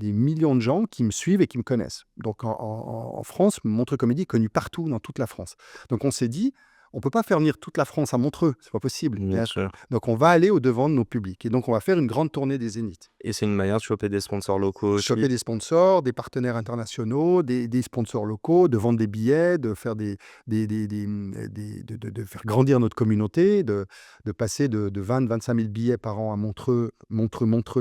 millions de gens qui me suivent et qui me connaissent. Donc en France, Montreux Comédie est connu partout dans toute la France. Donc on s'est dit, on ne peut pas faire venir toute la France à Montreux, c'est pas possible. Bien sûr. Donc on va aller au-devant de nos publics. Et donc on va faire une grande tournée des Zéniths. Et c'est une manière de choper des sponsors locaux aussi. Choper des sponsors, des partenaires internationaux, des sponsors locaux, de vendre des billets, de faire de faire grandir notre communauté, de passer de 20-25 000 billets par an à Montreux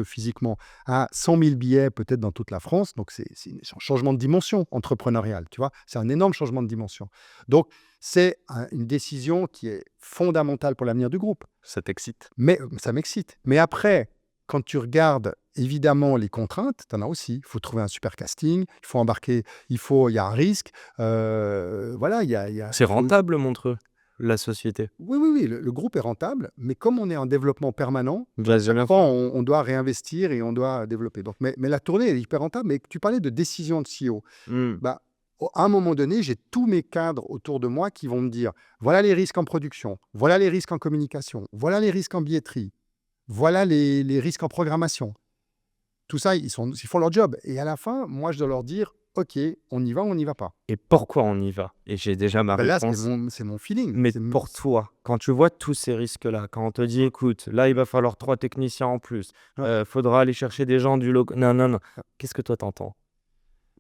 physiquement, à 100 000 billets peut-être dans toute la France. Donc c'est un changement de dimension entrepreneuriale, tu vois. C'est un énorme changement de dimension. Donc c'est une décision qui est fondamentale pour l'avenir du groupe. Ça t'excite? Mais ça m'excite. Mais après, quand tu regardes évidemment les contraintes, tu en as aussi. Il faut trouver un super casting, il faut embarquer, il y a un risque. Voilà, il y a C'est rentable, Montreux, la société? oui, oui, oui, le groupe est rentable, mais comme on est en développement permanent, Vas-y, bien. parfois on doit réinvestir et on doit développer. Donc, mais la tournée est hyper rentable. Mais tu parlais de décision de CEO. Mmh. Bah, à un moment donné, j'ai tous mes cadres autour de moi qui vont me dire, voilà les risques en production, voilà les risques en communication, voilà les risques en billetterie, voilà les risques en programmation. Tout ça, ils font leur job. Et à la fin, moi, je dois leur dire, OK, on y va ou on n'y va pas. Et pourquoi on y va? Et j'ai déjà ma Ben là, réponse. c'est mon feeling. Mais C'est pour toi, quand tu vois tous ces risques-là, quand on te dit: «Écoute, là, il va falloir 3 techniciens en plus, Ouais. faudra aller chercher des gens du loc» non, non, non. Qu'est-ce que toi t'entends?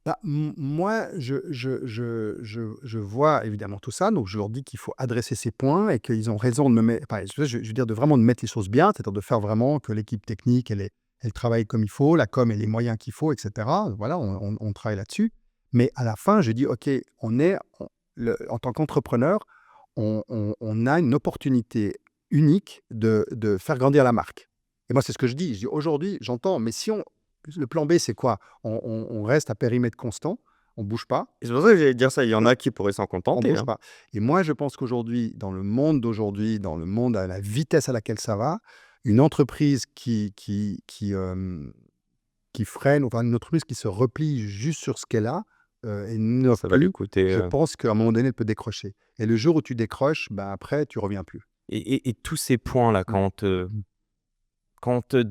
Bah, moi, je vois évidemment tout ça. Donc, je leur dis qu'il faut adresser ces points et qu'ils ont raison de me mettre, enfin, je veux dire, de vraiment de mettre les choses bien, c'est-à-dire de faire vraiment que l'équipe technique, elle travaille comme il faut, la com et les moyens qu'il faut, etc. Voilà, on travaille là-dessus. Mais à la fin, je dis, OK, en tant qu'entrepreneur, on a une opportunité unique de faire grandir la marque. Et moi, c'est ce que je dis. Je dis, aujourd'hui, j'entends, mais si le plan B, c'est quoi? On reste à périmètre constant, on ne bouge pas, Et c'est pour ça que j'allais te dire ça, il y en a qui pourraient s'en on ne contenter, bouge hein. pas. Et moi, je pense qu'aujourd'hui, dans le monde d'aujourd'hui, dans le monde à la vitesse à laquelle ça va, une entreprise qui freine, enfin une entreprise qui se replie juste sur ce qu'elle a, et n'innove Ça va lui plus, coûter, je pense qu'à un moment donné, elle peut décrocher. Et le jour où tu décroches, bah, après, tu reviens plus. et tous ces points-là, Ouais. quand on te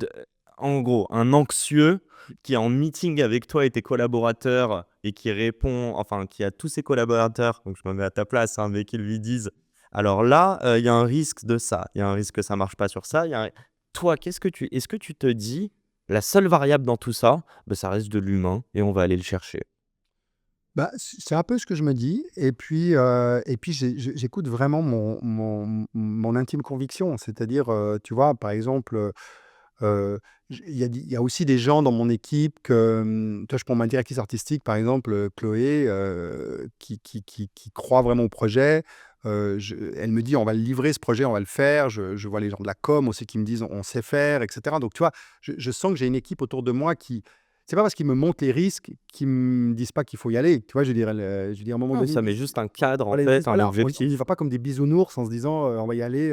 en gros, un anxieux qui est en meeting avec toi et tes collaborateurs et qui répond, enfin, qui a tous ses collaborateurs, donc je me mets à ta place, hein, mais qui lui disent, alors là, il y a un risque de ça, il y a un risque que ça marche pas sur ça. Toi, est-ce que tu te dis, la seule variable dans tout ça, bah, ça reste de l'humain et on va aller le chercher. Bah, c'est un peu ce que je me dis et puis j'écoute vraiment mon intime conviction. C'est-à-dire, tu vois, par exemple, il y a aussi des gens dans mon équipe que, toi, je prends ma directrice artistique, par exemple, Chloé, qui croit vraiment au projet. Elle me dit: «On va le livrer ce projet, on va le faire». Je vois les gens de la com aussi qui me disent: «On sait faire» et cetera. Donc tu vois, je sens que j'ai une équipe autour de moi qui c'est pas parce qu'ils me montrent les risques qu'ils me disent pas qu'il faut y aller. Tu vois? Je veux dire à un moment Non, donné, ça met juste un cadre, en voilà, ils me disent: fait, un «Voilà, on y objectif. va pas comme des bisounours en se disant, on va y aller,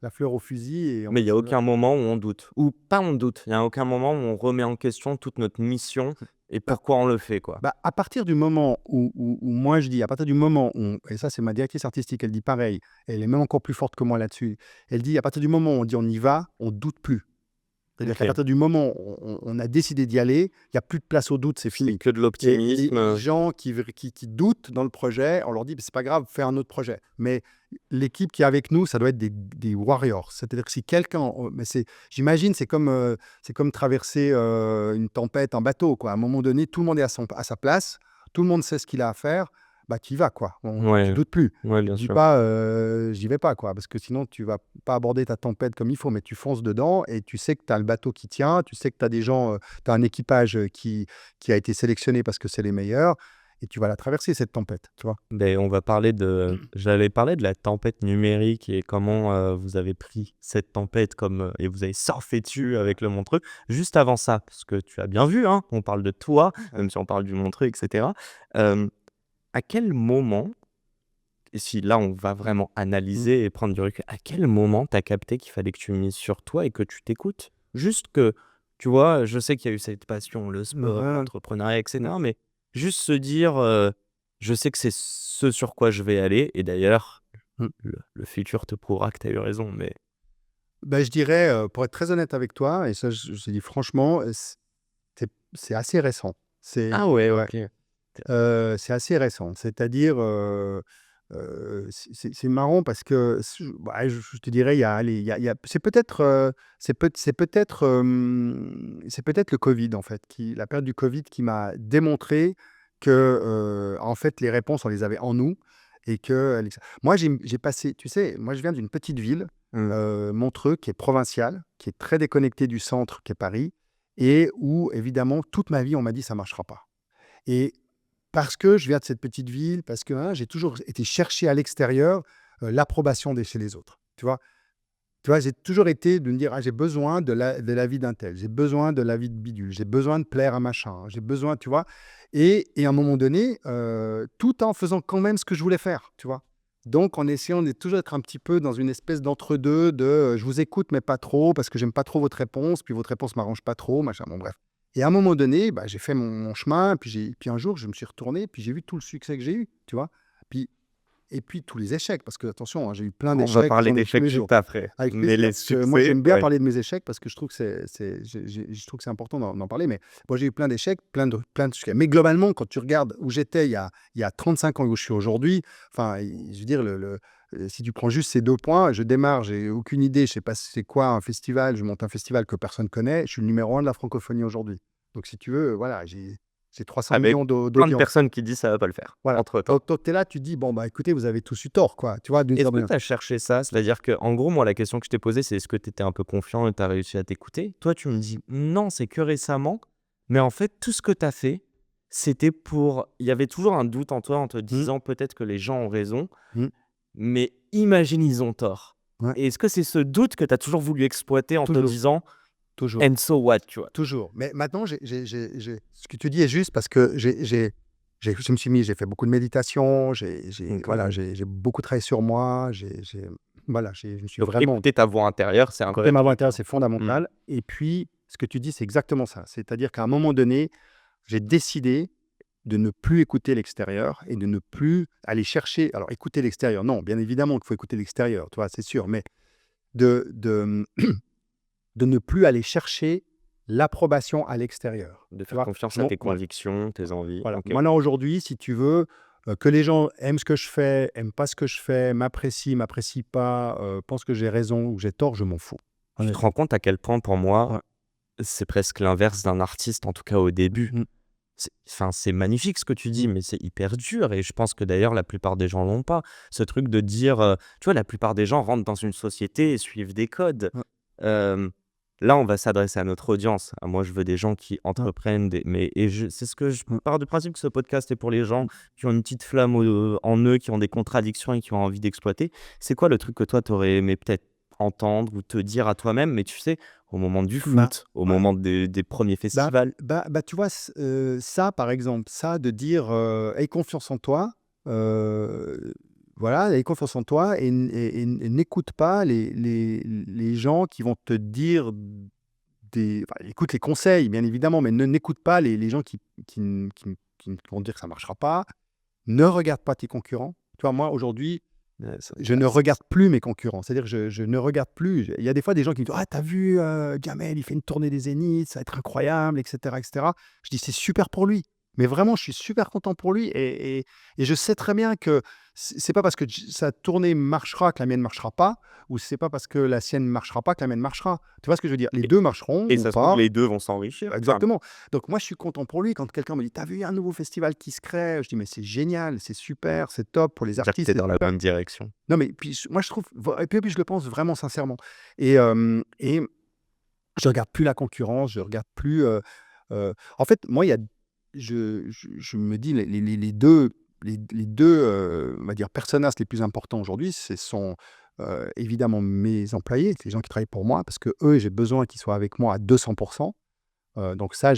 la fleur au fusil et on Mais va il y a essayer de». aucun moment où on doute ou pas on doute, il y a aucun moment où on remet en question toute notre mission et Bah pourquoi on le fait, quoi. Bah, à partir du moment où moi je dis, à partir du moment où et ça c'est ma directrice artistique, elle dit pareil, elle est même encore plus forte que moi là-dessus. Elle dit: «À partir du moment où on dit: "On y va", on doute plus». C'est-à-dire qu'à OK. partir du moment où on a décidé d'y aller, il y a plus de place au doute, c'est C'est fini. que de Et les l'optimisme, gens qui doutent dans le projet, on leur dit: «C'est pas grave, fais un autre projet». Mais l'équipe qui est avec nous, ça doit être des warriors. C'est-à-dire que si quelqu'un, mais j'imagine, c'est comme traverser, une tempête en bateau, quoi. À un moment donné, tout le monde est à sa place, tout le monde sait ce qu'il a à faire, bah, tu y vas, quoi. Tu ouais, doutes plus. ouais, Tu bien te dis sûr. pas, «J'y vais pas», quoi, parce que sinon tu vas pas aborder ta tempête comme il faut, mais tu fonces dedans et tu sais que tu as le bateau qui tient, tu sais que tu as des gens, tu as un équipage, qui a été sélectionné parce que c'est les meilleurs et tu vas la traverser cette tempête, tu vois? Beh, j'allais parler de la tempête numérique et comment, vous avez pris cette tempête comme, et vous avez surfé dessus avec le Montreux. Juste avant ça, parce que tu as bien vu, hein, on parle de toi, Ouais. même si on parle du Montreux et cetera. Hem, à quel moment, et si là on va vraiment Mmh. analyser et prendre du recul, à quel moment tu as capté qu'il fallait que tu mises sur toi et que tu t'écoutes? Juste que, tu vois, je sais qu'il y a eu cette passion, le Mmh, sport, ouais, ouais. l'entrepreneuriat et Mmh. cetera, mais juste se dire, «Je sais que c'est ce sur quoi je vais aller» et d'ailleurs, Mmh. le futur te prouvera que tu as eu raison, mais Bah, je dirais, pour être très honnête avec toi et ça je dis franchement, c'est assez récent. ah ouais, Ouais, OK. c'est assez récent. C'est-à-dire, c'est marrant parce que bah, je te dirais, il y a c'est peut-être le covid, en fait, la période du covid qui m'a démontré que, en fait, les réponses, on les avait en nous et que Alexa moi, j'ai passé tu sais, moi, je viens d'une petite ville, Mmh. Montreux, qui est provinciale, qui est très déconnectée du centre, qui est Paris et où, évidemment, toute ma vie, on m'a dit: «Ça marchera pas» et parce que je viens de cette petite ville, parce que, hein, j'ai toujours été chercher à l'extérieur, l'approbation chez les autres, tu vois? Tu vois, j'ai toujours été de me dire: «Ah, j'ai besoin de l'avis d'un tel, j'ai besoin de l'avis de bidule, j'ai besoin de plaire à machin, j'ai besoin», tu vois? Et à un moment donné, tout en faisant quand même ce que je voulais faire, tu vois? Donc en essayant de toujours être un petit peu dans une espèce d'entre-deux de, «Je vous écoute mais pas trop parce que j'aime pas trop votre réponse, puis votre réponse m'arrange pas trop», machin, bon bref. Et à un moment donné, bah, j'ai fait mon chemin, puis un jour je me suis retourné, puis j'ai vu tout le succès que j'ai eu, tu vois? Puis et puis tous les échecs, parce que attention, hein, j'ai eu plein On va d'échecs, parler j'en ai tous d'échecs les jours. juste après, Avec mais plaisir, les parce que moi succès, j'aime bien ouais. parler de mes échecs parce que je trouve que je trouve que c'est important d'en parler, mais moi j'ai eu plein d'échecs, plein de succès. Mais globalement, quand tu regardes où j'étais il y a 35 ans et où je suis aujourd'hui, enfin, je veux dire si tu prends juste ces 2 points, je démarre, j'ai aucune idée, je sais pas c'est quoi un festival, je monte un festival que personne connaît, je suis le numéro 1 de la francophonie aujourd'hui. Donc si tu veux, voilà, j'ai 300 Avec millions plein de d'audience. personnes qui disent: «Ça va pas le faire», Voilà. entre-temps. Donc tu es là, tu te dis: «Bon, bah, écoutez, vous avez tous eu tort, quoi», tu vois? D'une Est-ce certaine que manière. tu as cherché ça? C'est-à-dire que, en gros, moi, la question que je t'ai posée, c'est est-ce que tu étais un peu confiant et tu as réussi à t'écouter? Toi, tu me dis: «Non, c'est que récemment», mais en fait, tout ce que tu as fait, c'était pour il y avait toujours un doute en toi en te Mmh, disant: «Peut-être que les gens ont raison, mmh, mais imagine ils ont tort». ouais, Et est-ce que c'est ce doute que tu as toujours voulu exploiter en te toujours, disant: toujours. «And so what?» tu vois? Toujours, mais maintenant ce que tu dis est juste parce que je me suis mis j'ai fait beaucoup de méditation, OK. voilà, j'ai beaucoup travaillé sur moi, voilà, je me suis Donc vraiment écouter ta voix intérieure, c'est un écouter vrai ma voix truc, intérieure, hein. c'est Mmh. fondamental et puis ce que tu dis, c'est exactement ça. C'est-à-dire qu'à un moment donné, j'ai décidé de ne plus écouter l'extérieur et de ne plus aller chercher alors écouter l'extérieur, non, bien évidemment qu'il faut écouter l'extérieur, tu vois? C'est sûr, mais de de, mmh, de ne plus aller chercher l'approbation à l'extérieur. De Tu faire vois? confiance à Mon tes voilà, convictions, tes envies. voilà. OK. Maintenant aujourd'hui, si tu veux, que les gens aiment ce que je fais, aiment pas ce que je fais, m'apprécient pas, pensent que j'ai raison ou que j'ai tort, je m'en fous, Tu te honnêtement. rends compte à quel point pour moi, Ouais. c'est presque l'inverse d'un artiste, en tout cas au début. Mmh. C'est magnifique ce que tu dis, mais c'est hyper dur et je pense que d'ailleurs la plupart des gens l'ont pas. Ce truc de dire, tu vois, la plupart des gens rentrent dans une société et suivent des codes. Ouais, Hem, Là, on va s'adresser à notre audience. Ah, moi, je veux des gens qui ouais, entreprennent des mais et je c'est ce que je ouais. pars du principe que ce podcast est pour les gens Mmh. qui ont une petite flamme au en eux, qui ont des contradictions et qui ont envie d'exploiter. C'est quoi le truc que toi, tu aurais aimé peut-être entendre ou te dire à toi-même, mais tu sais, au moment du Bah, foot, au ouais. moment des premiers Bah festivals? tu vois, ça, par exemple, ça de dire, «Aie confiance en toi», voilà, «Aie confiance en toi et n'écoute pas les gens qui vont te dire écoute les conseils, bien évidemment, mais n'écoute pas les gens qui vont te dire que ça ne marchera pas. Ne regarde pas tes concurrents». Tu vois, moi, aujourd'hui, C'est je ne intéressant regarde ça. plus mes concurrents. C'est-à-dire que je ne regarde plus. Il y a des fois des gens qui me disent: «Ah, tu as vu, Jamel, il fait une tournée des Zéniths, ça va être incroyable et cetera et cetera». Je dis: «C'est super pour lui». Mais vraiment, je suis super content pour lui et je sais très bien que c'est pas parce que sa tournée marchera que la mienne marchera pas ou c'est pas parce que la sienne marchera pas que la mienne marchera. Tu vois ce que je veux dire? Les 2 marcheront Et ou ça se trouve, pas. les 2 vont s'enrichir. Enfin, Exactement. Donc moi, je suis content pour lui. Quand quelqu'un me dit: «Tu as vu, il y a un nouveau festival qui se crée», je dis: «Mais c'est génial, c'est super, c'est top pour les dire que tu artistes, es c'est dans la super». bonne direction. Non, mais puis moi je trouve et puis je le pense vraiment sincèrement et je regarde plus la concurrence, je regarde plus, en fait, moi, il y a je me dis les 2 les 2, on va dire personas les plus importants aujourd'hui, ce sont, évidemment mes employés, les gens qui travaillent pour moi parce qu'eux, j'ai besoin qu'ils soient avec moi à 200. Donc ça,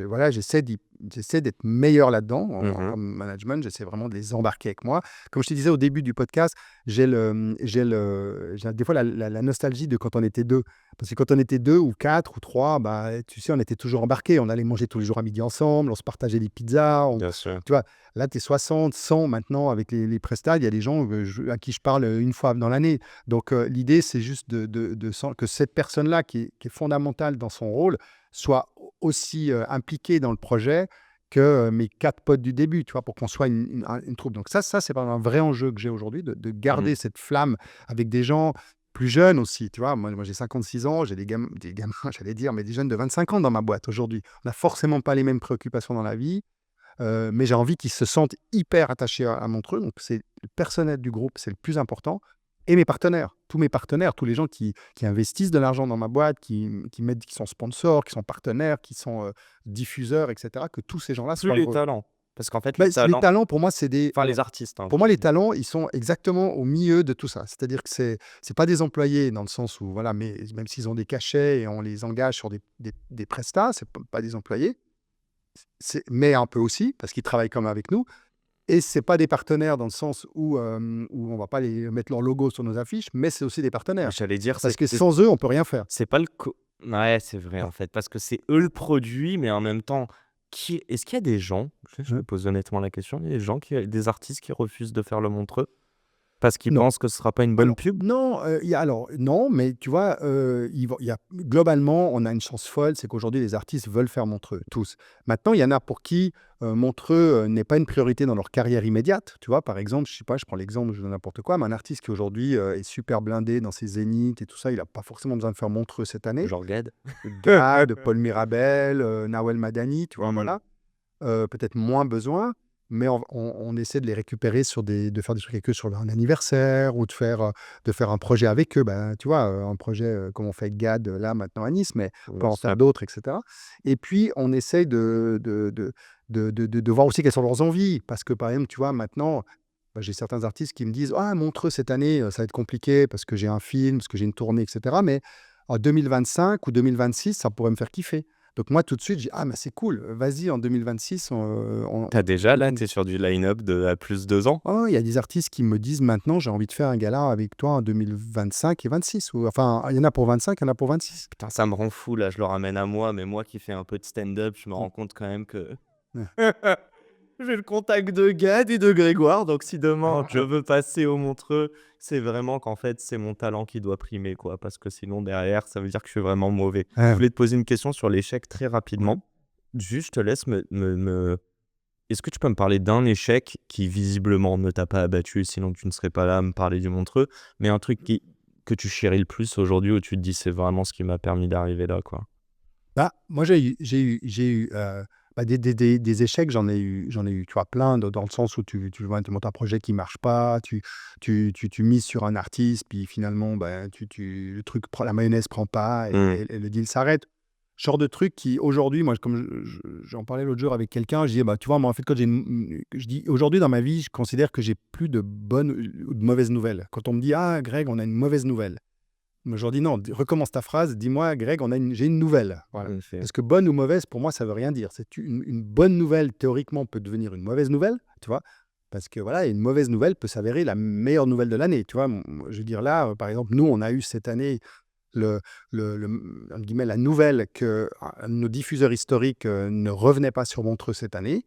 voilà, j'essaie d'être meilleur là-dedans Mmh. en management. J'essaie vraiment de les embarquer avec moi. Comme je te disais au début du podcast, j'ai des fois la nostalgie de quand on était 2. Parce que quand on était 2 ou 4 ou 3, bah, tu sais, on était toujours embarqués. On allait manger tous les jours à midi ensemble, on se partageait des pizzas, Bien sûr. tu vois? Là, tu es 60, 100 maintenant avec les prestats, il y a des gens, à qui je parle, une fois dans l'année. Donc l'idée, c'est juste que cette personne-là qui est fondamentale dans son rôle soit aussi, impliqué dans le projet que, mes 4 potes du début, tu vois? Pour qu'on soit une troupe. Donc ça, c'est vraiment un vrai enjeu que j'ai aujourd'hui de Mmh. garder cette flamme avec des gens plus jeunes aussi, tu vois? Moi, j'ai 56 ans, j'ai des gamins, j'allais dire, mais des jeunes de 25 ans dans ma boîte aujourd'hui. On n'a forcément pas les mêmes préoccupations dans la vie, mais j'ai envie qu'ils se sentent hyper attachés à Montreux. Donc c'est le personnel du groupe, c'est le plus important et mes partenaires. Tous mes partenaires, tous les gens qui investissent de l'argent dans ma boîte, qui sont sponsors, qui sont partenaires, qui sont, diffuseurs et cetera, que tous ces gens-là Plus soient les heureux. talents. Parce qu'en fait, les Bah, les talents talents pour moi, c'est des enfin alors, les artistes, hein, pour je moi, les dis. talents, ils sont exactement au milieu de tout ça. C'est-à-dire que c'est pas des employés dans le sens où voilà, mais même s'ils ont des cachets et on les engage sur des prestats, c'est pas des employés. Mais un peu aussi, parce qu'ils travaillent comme avec nous et c'est pas des partenaires dans le sens où on va pas les mettre leur logo sur nos affiches, mais c'est aussi des partenaires. J'allais dire, Parce que sans eux, on peut rien faire. c'est pas le co ouais, c'est vrai, Ah, en fait, parce que c'est eux le produit, mais en même temps, qui est-ce qu'il y a des gens, je mmh. me pose honnêtement la question, il y a des gens des artistes qui refusent de faire le Montreux? Parce qu'ils Non. pensent que ce sera pas une bonne Alors pub? non, non, mais tu vois, il y a globalement, on a une chance folle, c'est qu'aujourd'hui les artistes veulent faire Montreux, tous. Maintenant, il y en a pour qui, Montreux, n'est pas une priorité dans leur carrière immédiate, tu vois? Par exemple, je sais pas, je prends l'exemple, je dis n'importe quoi, mais un artiste qui aujourd'hui, est super blindé dans ses zéniths et tout ça, il a pas forcément besoin de faire Montreux cette année. Genre Gad? Gad, Paul Mirabel, Nawel Madani, tu vois? Mmh. Voilà. Peut-être moins besoin, mais on essaie de les récupérer de faire des trucs avec eux sur leur anniversaire ou de faire un projet avec eux. Ben, tu vois, un projet, comme on fait avec Gad, là, maintenant à Nice, mais on peut Bien en sûr. faire d'autres et cetera et puis on essaye de voir aussi quelles sont leurs envies. Parce que, par exemple, tu vois, maintenant, bah, j'ai certains artistes qui me disent: «Ah, Montreux cette année, ça va être compliqué parce que j'ai un film, parce que j'ai une tournée et cetera, mais en 2025 ou 2026, ça pourrait me faire kiffer». Donc moi, tout de suite, je dis: «Ah, mais c'est cool, vas-y en 2026, Tu as déjà là, tu es sur du line-up de à plus 2 ans? oh, il y a des artistes qui me disent maintenant: «J'ai envie de faire un gala avec toi en 2025 et 26 ou enfin, il y en a pour 25, il y en a pour 26». Putain, ça me rend fou là, je le ramène à moi, mais moi qui fais un peu de stand-up, je me Mmh. rends compte quand même que Ouais. J'ai le contact de Gad et de Grégoire, donc si demain je veux passer au Montreux, c'est vraiment qu'en fait, c'est mon talent qui doit primer, quoi, parce que sinon derrière, ça veut dire que je suis vraiment mauvais. Je voulais te poser une question sur l'échec très rapidement. Juste, je te laisse Est-ce que tu peux me parler d'un échec qui visiblement ne t'a pas abattu, sinon tu ne serais pas là à me parler du Montreux, mais un truc que tu chéris le plus aujourd'hui où tu te dis c'est vraiment ce qui m'a permis d'arriver là, quoi. Bah, moi, j'ai eu bah, des échecs, j'en ai eu, tu vois, plein, dans le sens où tu montes un projet qui marche pas, tu mises sur un artiste, puis finalement, bah, le truc, la mayonnaise prend pas et le deal s'arrête. Genre de truc qui, aujourd'hui, moi, comme j'en parlais l'autre jour avec quelqu'un, je disais, bah, tu vois, moi, en fait, je dis, aujourd'hui, dans ma vie, je considère que j'ai plus de bonnes ou de mauvaises nouvelles. Quand on me dit, ah, Greg, on a une mauvaise nouvelle. Moi, je leur dis non, recommence ta phrase, dis-moi, Greg, j'ai une nouvelle. Voilà. Parce que bonne ou mauvaise, pour moi, ça veut rien dire. Une bonne nouvelle, théoriquement, peut devenir une mauvaise nouvelle, tu vois. Parce que voilà, une mauvaise nouvelle peut s'avérer la meilleure nouvelle de l'année, tu vois. Je veux dire là, par exemple, nous, on a eu cette année entre guillemets, la nouvelle que nos diffuseurs historiques ne revenaient pas sur Montreux cette année.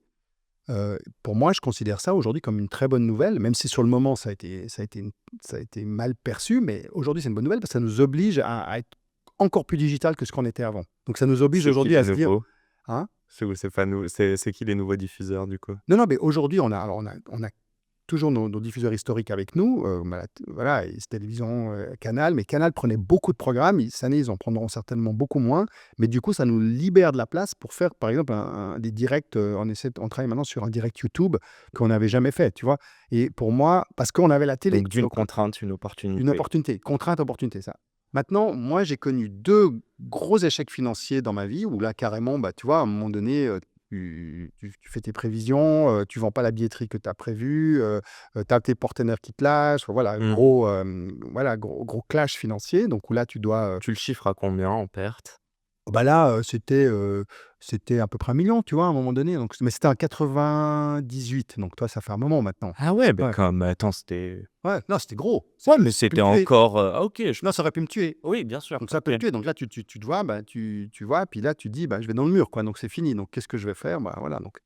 Pour moi, je considère ça aujourd'hui comme une très bonne nouvelle, même si sur le moment, ça a été mal perçu, mais aujourd'hui, c'est une bonne nouvelle parce que ça nous oblige à être encore plus digital que ce qu'on était avant. Donc, ça nous oblige C'est qui aujourd'hui les à se dire... nouveaux? Hein? C'est pas nous, c'est qui les nouveaux diffuseurs du coup? Non, non, mais aujourd'hui, on a toujours nos diffuseurs historiques avec nous. Voilà, et c'est Télévision, Canal, mais Canal prenait beaucoup de programmes. Cette année, ils en prendront certainement beaucoup moins. Mais du coup, ça nous libère de la place pour faire, par exemple, des directs. On travaille maintenant sur un direct YouTube qu'on n'avait jamais fait, tu vois. Et pour moi, parce qu'on avait la télé. Donc d'une contrainte, une opportunité. Une opportunité, contrainte, opportunité, ça. Maintenant, moi, j'ai connu 2 gros échecs financiers dans ma vie où là, carrément, bah, tu vois, à un moment donné, tu fais tes prévisions, tu vends pas la billetterie que tu as prévue, tu as tes partenaires qui te lâchent. Enfin, voilà, gros clash financier. Donc où là, tu dois, Tu le chiffres à combien en perte? bah là, c'était à peu près 1 000 000, tu vois, à un moment donné. Donc, mais c'était en 98, donc toi, ça fait un moment maintenant. Ah ouais, bah, Ouais. attends, c'était Ouais, non, c'était gros. ouais, mais Ça aurait pu c'était me tuer. encore, ah OK, Non, ça aurait pu me tuer. oui, bien sûr, Donc ça peut OK. te tuer. Donc là, tu te vois, bah, tu vois, puis là, tu te dis: «Bah, je vais dans le mur, quoi, donc c'est fini. Donc qu'est-ce que je vais faire?» Bah, voilà, donc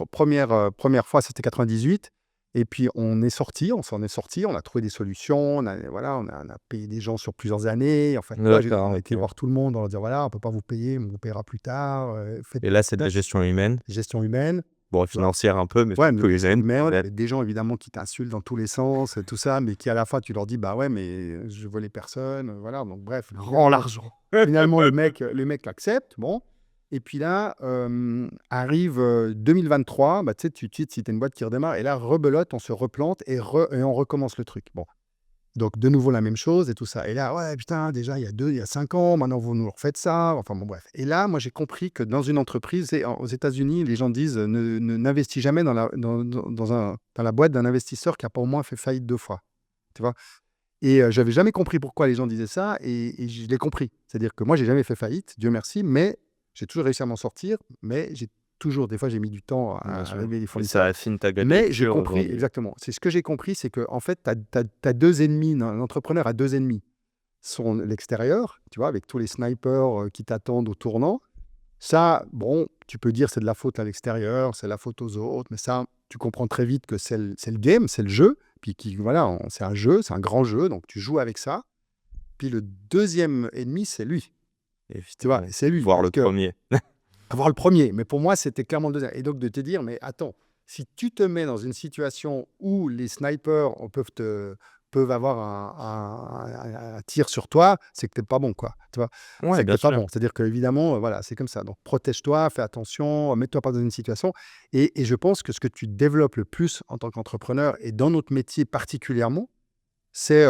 première fois, c'était 98 et puis on s'en est sorti, on a trouvé des solutions, on a payé des gens sur plusieurs années. Enfin, tu vois, D'accord, on a été OK. voir tout le monde, on leur dit: «Voilà, on peut pas vous payer, mais on vous paiera plus tard, faites Et là, c'est de la gestion humaine? gestion humaine». Bon, Tu vois? financière un peu, mais Ouais, mais surtout humaine. merde, Ouais. des gens évidemment qui t'insultent dans tous les sens, tout ça, mais qui à la fin tu leur dis: «Bah ouais, mais je volais personne», voilà, donc bref, Rends l'argent. finalement le mec accepte, bon. Et puis là, arrive, 2023, bah, tu sais, tu te dis, si tu une boîte qui redémarre et là, rebelote, on se replante et on recommence le truc. Bon, donc de nouveau la même chose et tout ça. Et là, ouais, putain, déjà il y a 5 ans, maintenant vous nous refaites ça. Enfin bon, bref. Et là, moi, j'ai compris que dans une entreprise, aux États-Unis, les gens disent n'investis jamais dans la boîte d'un investisseur qui n'a pas au moins fait faillite 2 fois. Tu vois? Et j'avais jamais compris pourquoi les gens disaient ça et je l'ai compris. C'est-à-dire que moi, j'ai jamais fait faillite, Dieu merci, mais j'ai toujours réussi à m'en sortir. Mais des fois, j'ai mis du temps Bien à sûr. lever les Mais ça fournisseurs. affine ta grille de Mais j'ai lecture compris aujourd'hui. exactement. C'est ce que j'ai compris, c'est qu'en fait, tu as 2 ennemis. L'entrepreneur a 2 ennemis. Son l'extérieur, tu vois, avec tous les snipers, qui t'attendent au tournant. Ça, bon, tu peux dire c'est de la faute à l'extérieur, c'est la faute aux autres, mais ça, tu comprends très vite que c'est le game, c'est le jeu. Puis voilà, c'est un jeu, c'est un grand jeu, donc tu joues avec ça. Puis le deuxième ennemi, c'est lui. Tu vois, Évidemment. c'est lui. Voire Parce le que premier. avoir le premier, mais pour moi, c'était clairement le deuxième. Et donc de te dire, mais attends, si tu te mets dans une situation où les snipers peuvent avoir un tir sur toi, c'est que t'es pas bon, quoi. Tu vois, Ouais, c'est que bien t'es pas sûr. bon. C'est-à-dire qu'évidemment, voilà, c'est comme ça. Donc protège-toi, fais attention, mets-toi pas dans une situation. Et je pense que ce que tu développes le plus en tant qu'entrepreneur et dans notre métier particulièrement, c'est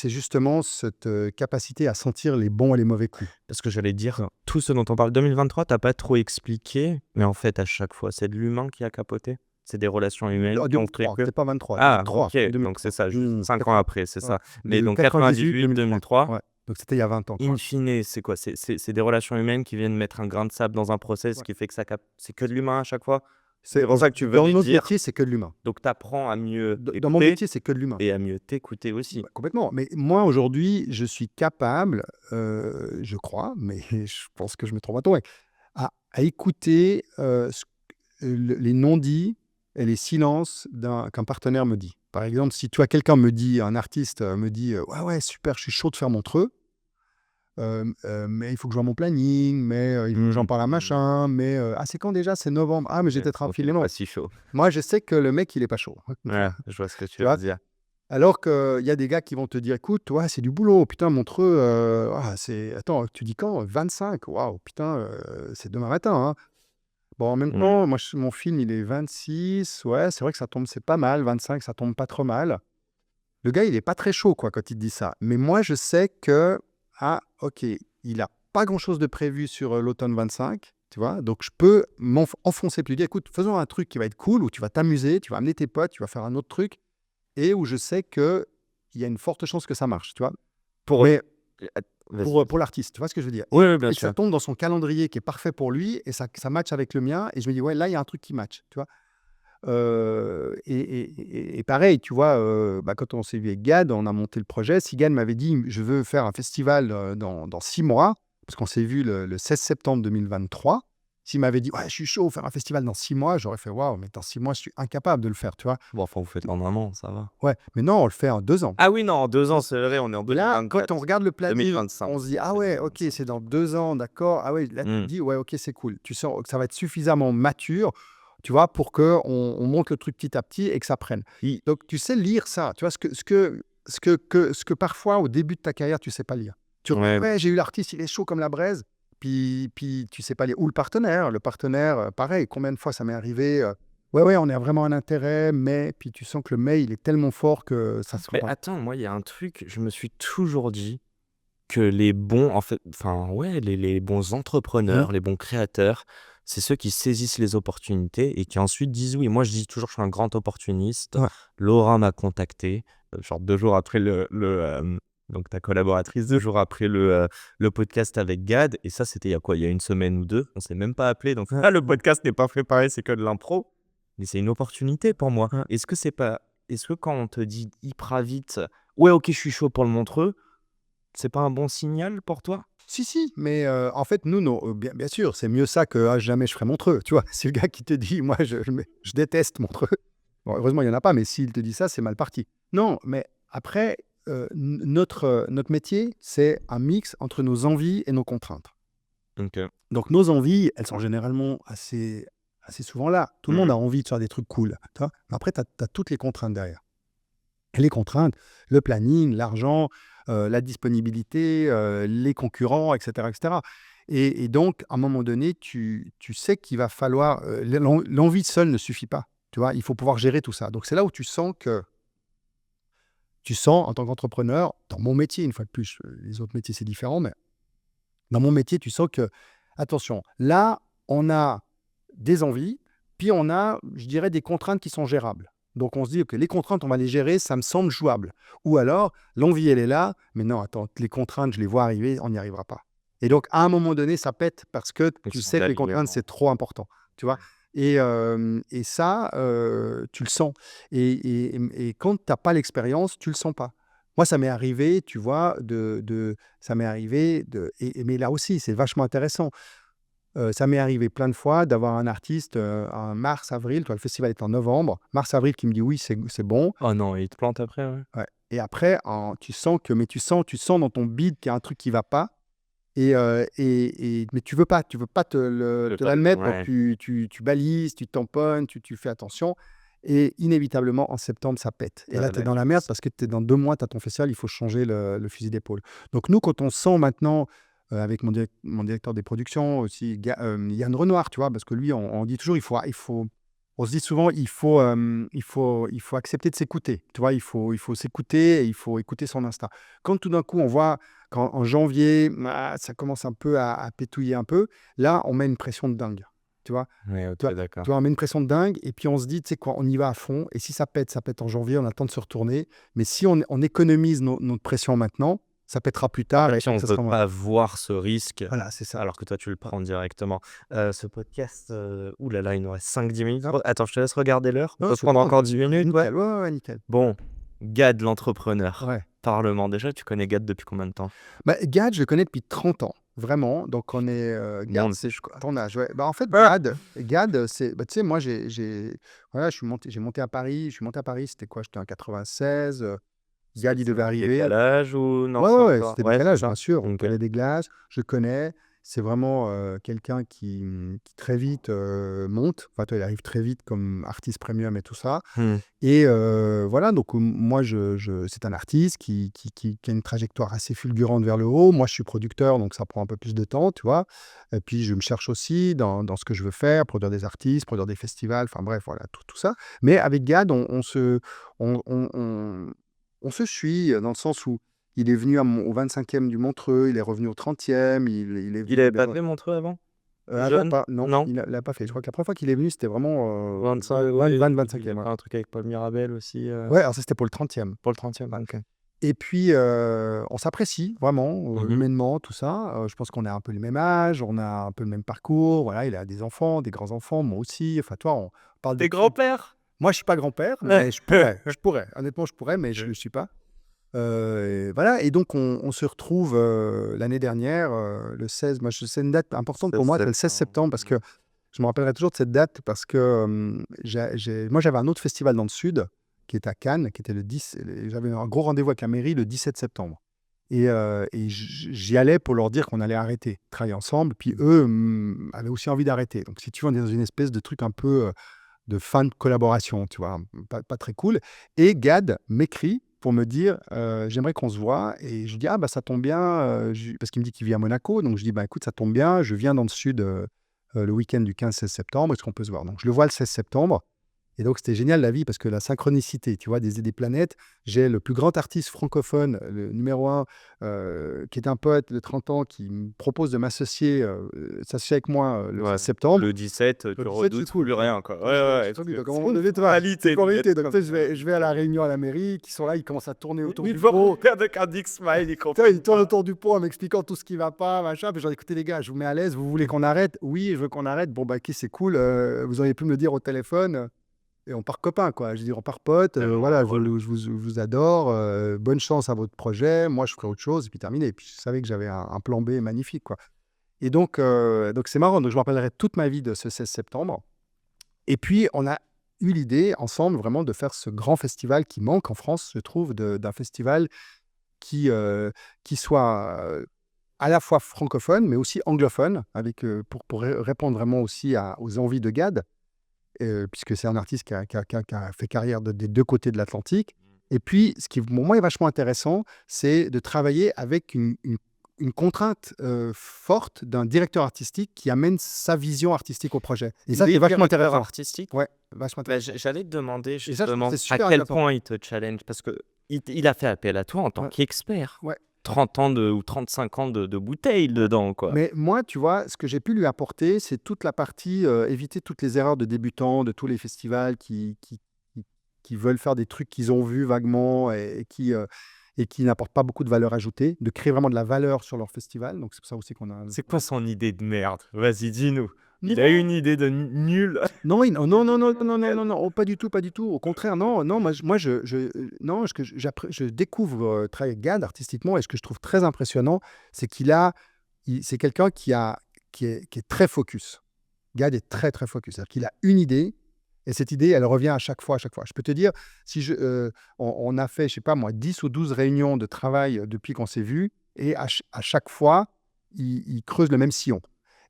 justement cette capacité à sentir les bons et les mauvais coups. Parce que j'allais dire, tout ce dont on parle 2023, tu pas trop expliqué, mais en fait, à chaque fois, c'est de l'humain qui a capoté. C'est des relations humaines Oh, qui ont fait 2003, que c'était pas 23, ah 2003, OK, donc c'est 2003. ça, juste 5 ans 80, après, c'est ouais. ça. Mais donc 98, 98, 2003. 2003, Ouais, donc c'était il y a 20 ans, in quoi. fine, c'est quoi? C'est des relations humaines qui viennent mettre un grain de sable dans un process Ouais. qui fait que ça c'est que de l'humain à chaque fois? C'est C'est pour ça que tu veux dans lui notre dire, métier, c'est que de l'humain. donc tu apprends à mieux Dans mon écouter métier, c'est que de l'humain. et à mieux t'écouter aussi. Bah, complètement. Mais moi, aujourd'hui, je suis capable, je crois, mais je pense que je me trompe à à écouter, les non-dits et les silences qu'un partenaire me dit. Par exemple, si tu as quelqu'un me dit, un artiste me dit ouais, super, je suis chaud de faire Montreux, mais il faut que je vois mon planning, mais il faut que j'en parle à machin, mais c'est quand déjà? C'est novembre. Ah, mais j'ai peut-être un Donc, il film. est Non, pas si chaud. moi, je sais que le mec, il est pas chaud. Ouais, je vois ce que tu Tu veux vois? dire. Alors qu'il y a des gars qui vont te dire: «Écoute, ouais, c'est du boulot. Putain, Montreux, c'est attends, tu dis quand? 25? Waouh, putain, c'est demain matin, hein». Bon, en même temps, moi, mon film, il est 26. Ouais, c'est vrai que ça tombe, c'est pas mal. 25, ça tombe pas trop mal. Le gars, il est pas très chaud, quoi, quand il te dit ça. Mais moi, je sais que, OK, il a pas grand-chose de prévu sur l'automne 25, tu vois. Donc, je peux enfoncer plus. Dire, écoute, faisons un truc qui va être cool, où tu vas t'amuser, tu vas amener tes potes, tu vas faire un autre truc, et où je sais qu'il y a une forte chance que ça marche, tu vois. Pour Mais vas-y. pour l'artiste, tu vois ce que je veux dire? Oui, oui, bien Et que ça sûr. tombe dans son calendrier qui est parfait pour lui, et ça match avec le mien, et je me dis: «Ouais, là, il y a un truc qui match», tu vois? Et pareil, tu vois, quand on s'est vu avec Gad, on a monté le projet. Si Gad m'avait dit: «Je veux faire un festival, dans 6 mois», parce qu'on s'est vu le 16 septembre 2023. S'il m'avait dit: «Ouais, je suis chaud, faire un festival dans 6 mois», j'aurais fait: «Waouh, mais dans 6 mois, je suis incapable de le faire», tu vois? Bon, enfin, vous faites en un an, ça va. Ouais, mais non, on le fait en 2 ans. Ah oui, non, en 2 ans, c'est vrai, on est en Là, quand on 2024. regarde le planning, 2025. on se dit: «Ah ouais, OK, c'est dans 2 ans, d'accord. Ah ouais», là, tu te dis: «Ouais, OK, c'est cool». Tu sens que ça va être suffisamment mature, tu vois, pour qu'on on monte le truc petit à petit et que ça prenne. I Donc tu sais lire ça, tu vois? Ce que parfois, au début de ta carrière, tu sais pas lire. Ouais, Ouais, j'ai eu l'artiste, il est chaud comme la braise, puis tu sais pas lire. Ou le partenaire, pareil, combien de fois ça m'est arrivé, ouais, on a vraiment un intérêt, mais puis tu sens que le mais, il est tellement fort que ça se fera mais pas. attends, moi, il y a un truc, je me suis toujours dit que les bons, en fait, enfin, ouais, les bons Mmh. entrepreneurs, les bons créateurs, c'est ceux qui saisissent les opportunités et qui ensuite disent oui. Moi, je dis toujours, je suis un grand opportuniste. Ouais. Laura m'a contacté, genre 2 jours après donc ta collaboratrice, 2 jours après le podcast avec Gad, et ça, c'était il y a quoi? Il y a 1 semaine ou 2. On s'est même pas appelé, donc Ouais. là, le podcast n'est pas préparé, c'est que de l'impro, mais c'est une opportunité pour moi. Ouais. Est-ce que quand on te dit hyper vite: «Ouais, OK, je suis chaud pour le Montreux», c'est pas un bon signal pour toi? Si, si, mais en fait, nous, bien sûr, c'est mieux ça que: «Ah, jamais je ferai Montreux», tu vois? C'est le gars qui te dit: «Moi, je déteste Montreux». Bon, heureusement, il y en a pas, mais s'il te dit ça, c'est mal parti. Non, mais après, notre métier, c'est un mix entre nos envies et nos contraintes. OK. Donc nos envies, elles sont généralement assez souvent là. Tout le monde a Mmh. envie de faire des trucs cool, tu vois? Mais après, tu as toutes les contraintes derrière. Et les contraintes, le planning, l'argent, la disponibilité, les concurrents, et cetera, et cetera. Et donc, à un moment donné, tu sais qu'il va falloir, l'envie seule ne suffit pas, tu vois? Il faut pouvoir gérer tout ça. Donc c'est là où tu sens en tant qu'entrepreneur, dans mon métier, une fois de plus, les autres métiers, c'est différent, mais dans mon métier, tu sens que, attention, là, on a des envies, puis on a, je dirais, des contraintes qui sont gérables. Donc on se dit: «OK, les contraintes, on va les gérer, ça me semble jouable». Ou alors, l'envie, elle est là, mais non, attends, les contraintes, je les vois arriver, on n'y arrivera pas. Et donc, à un moment donné, ça pète parce que Une tu sorte sais que les contraintes, d'alignement. c'est trop important, tu vois? Et ça, tu le sens. Et quand tu as pas l'expérience, tu le sens pas. Moi, ça m'est arrivé, tu vois, ça m'est arrivé mais là aussi, c'est vachement intéressant. Ça m'est arrivé plein de fois d'avoir un artiste, en mars, avril, tu vois, le festival est en novembre, mars, avril, qui me dit: «Oui, c'est bon». Oh non, il te plante après, ouais? Ouais, et après, tu sens dans ton bide qu'il y a un truc qui va pas, mais tu veux pas Le te top, l'admettre, donc ouais. tu balises, tu tamponnes, tu fais attention, et inévitablement, en septembre, ça pète. Et Ouais, là, tu es là, dans la merde parce que tu dans 2 mois, tu as ton festival, il faut changer le fusil d'épaule. Donc nous, quand on sent maintenant, avec mon directeur des productions aussi, Yann Renoir, tu vois? Parce que lui, on dit toujours, on se dit souvent: «Il faut accepter de s'écouter», tu vois? Il faut s'écouter, et il faut écouter son instinct. Quand tout d'un coup, on voit qu'en janvier, ça commence un peu à pétouiller un peu, là, on met une pression de dingue, tu vois? Ouais, Tu OK, vois? d'accord. Tu vois, on met une pression de dingue, et puis on se dit: «Tu sais quoi? On y va à fond, et si ça pète en janvier, on a le temps de se retourner. Mais si on économise notre pression maintenant, ça pètera plus En tard, fait, et si on ça veut sera moins». pas voir ce risque, Voilà, c'est ça. alors que toi, tu le Ouais. prends directement. Ce podcast, ouh là là, il nous reste 5-10 minutes. Attends, je te laisse regarder l'heure. On Non, peut c'est prendre bon, encore 10 minutes, ouais? nickel, ouais, ouais, ouais, nickel. Bon, Gad l'entrepreneur, Ouais. parle-moi. Déjà, tu connais Gad depuis combien de temps? Bah, Gad, je le connais depuis 30 ans. Vraiment. Donc on est Gad, Mon c'est âge, quoi. ton âge, ouais. Bah, en fait, Ah! Gad, c'est tu sais, moi, voilà, j'ai monté à Paris. Je suis monté à Paris, c'était quoi? J'étais en 96. Gad, il C'est devait le arriver. décalage ou non, Ouais, c'est ouais, ouais, encore c'était ouais, c'est décalage, bien ça? sûr. OK. Palais des Glaces, je connais. C'est vraiment quelqu'un qui très vite monte. Enfin, toi, il arrive très vite comme artiste premium et tout ça. Mmh. Et voilà, donc moi, c'est un artiste qui a une trajectoire assez fulgurante vers le haut. Moi, je suis producteur, donc ça prend un peu plus de temps, tu vois. Et puis, je me cherche aussi dans ce que je veux faire, produire des artistes, produire des festivals, enfin bref, voilà, tout ça. Mais avec Gad, on se suit dans le sens où il est venu au 25e du Montreux, il est revenu au 30e, il est Il venu. avait pas fait Montreux avant? Avant Jeune? pas, non, Non? il l'a pas fait. Je crois que la première fois qu'il est venu, c'était vraiment 25, ouais, il avait 25e. fait un truc avec Paul Mirabel aussi, Ouais, alors ça, c'était pour le 30e. pour le 30e. OK. Et puis, on s'apprécie vraiment, Mmh. humainement, tout ça. Je pense qu'on a un peu le même âge, on a un peu le même parcours. Voilà, il a des enfants, des grands-enfants, moi aussi. Enfin, toi, on parle de Tu trucs. grand-père? Moi, je suis pas grand-père, mais je pourrais, je pourrais. Honnêtement, je pourrais, mais je OK. le suis pas. Et voilà, et donc on se retrouve, l'année dernière, le 16. Moi, c'est une date importante pour 16 moi, c'est le 16 septembre. septembre, parce que je me rappellerai toujours de cette date parce que, moi, j'avais un autre festival dans le sud qui était à Cannes, qui était le 10. J'avais un gros rendez-vous avec la mairie le 17 septembre, et j'y allais pour leur dire qu'on allait arrêter de travailler ensemble. Puis eux, avaient aussi envie d'arrêter. Donc si tu veux, on est dans une espèce de truc un peu, de fin de collaboration, tu vois? Pas très cool. Et Gad m'écrit pour me dire, «J'aimerais qu'on se voit», et je lui dis: «Ah bah, ça tombe bien», parce qu'il me dit qu'il vit à Monaco. Donc je dis: «Bah, écoute, ça tombe bien, je viens dans le sud, le week-end du 15-16 septembre, est-ce qu'on peut se voir?» Donc je le vois le 16 septembre. Et donc, c'était génial la vie parce que la synchronicité, tu vois, des planètes. J'ai le plus grand artiste francophone, le numéro un, qui est un poète de 30 ans, qui me propose de s'associer avec moi le 16 Ouais, septembre. le 17, Le tu 17, c'est redoutes cool. plus rien, quoi. Ouais, C'est ouais, trop parce cool. que Donc, à un c'est moment une donné, tu vois, c'est réalité une de réalité. mettre Donc, comme tu sais, ça. je vais à la réunion à la mairie, qui sont là, ils commencent à tourner autour Ils du vont pot. faire de Cardiac Smile, ils Tu vois, comprennent ils tournent pas. autour du pot en m'expliquant tout ce qui va pas, machin. Puis, genre, écoutez, les gars, je vous mets à l'aise, vous voulez qu'on arrête? Oui, je veux qu'on arrête. Bon, bah, ok, c'est cool. Vous auriez pu me le dire au téléphone. Et on part copains, quoi. Je dis, on part potes. Tellement Voilà, drôle. je vous adore. Bonne chance à votre projet. Moi, je ferai autre chose. Et puis terminé. Et puis, je savais que j'avais un plan B magnifique, quoi. Et donc c'est marrant. Donc, je me rappellerai toute ma vie de ce 16 septembre. Et puis, on a eu l'idée ensemble vraiment de faire ce grand festival qui manque en France, je trouve, d'un festival qui soit à la fois francophone, mais aussi anglophone, pour répondre vraiment aussi aux envies de Gad, puisque c'est un artiste qui a fait carrière des deux côtés de l'Atlantique. Et puis, ce qui, pour moi, est vachement intéressant, c'est de travailler avec une contrainte forte d'un directeur artistique qui amène sa vision artistique au projet. Et ça, Il c'est est vachement directeur intéressant. artistique? Ouais, vachement Bah, intéressant. j'allais te demander Et ça, je trouve justement que c'est à super quel intéressant. point il te challenge parce que il a fait appel à toi en tant Ouais, qu'expert. ouais. 30 ans ou 35 ans de bouteilles dedans, quoi. Mais moi, tu vois, ce que j'ai pu lui apporter, c'est toute la partie, éviter toutes les erreurs de débutants, de tous les festivals qui veulent faire des trucs qu'ils ont vus vaguement, et qui n'apportent pas beaucoup de valeur ajoutée, de créer vraiment de la valeur sur leur festival. Donc c'est pour ça aussi qu'on a. C'est quoi son idée de merde? Vas-y, dis-nous. Il a Non, une idée de nul. non, non, non, non, non, non, non, non, non, oh, pas du tout, pas du tout. Au contraire, non, non, non, je découvre très Gad artistiquement, et ce que je trouve très impressionnant, c'est c'est quelqu'un qui est très focus. Gad est très, très focus. C'est-à-dire qu'il a une idée, et cette idée, elle revient à chaque fois, à chaque fois. Je peux te dire, si on a fait, je sais pas moi, 10 ou 12 réunions de travail depuis qu'on s'est vus, et à chaque fois, il creuse le même sillon.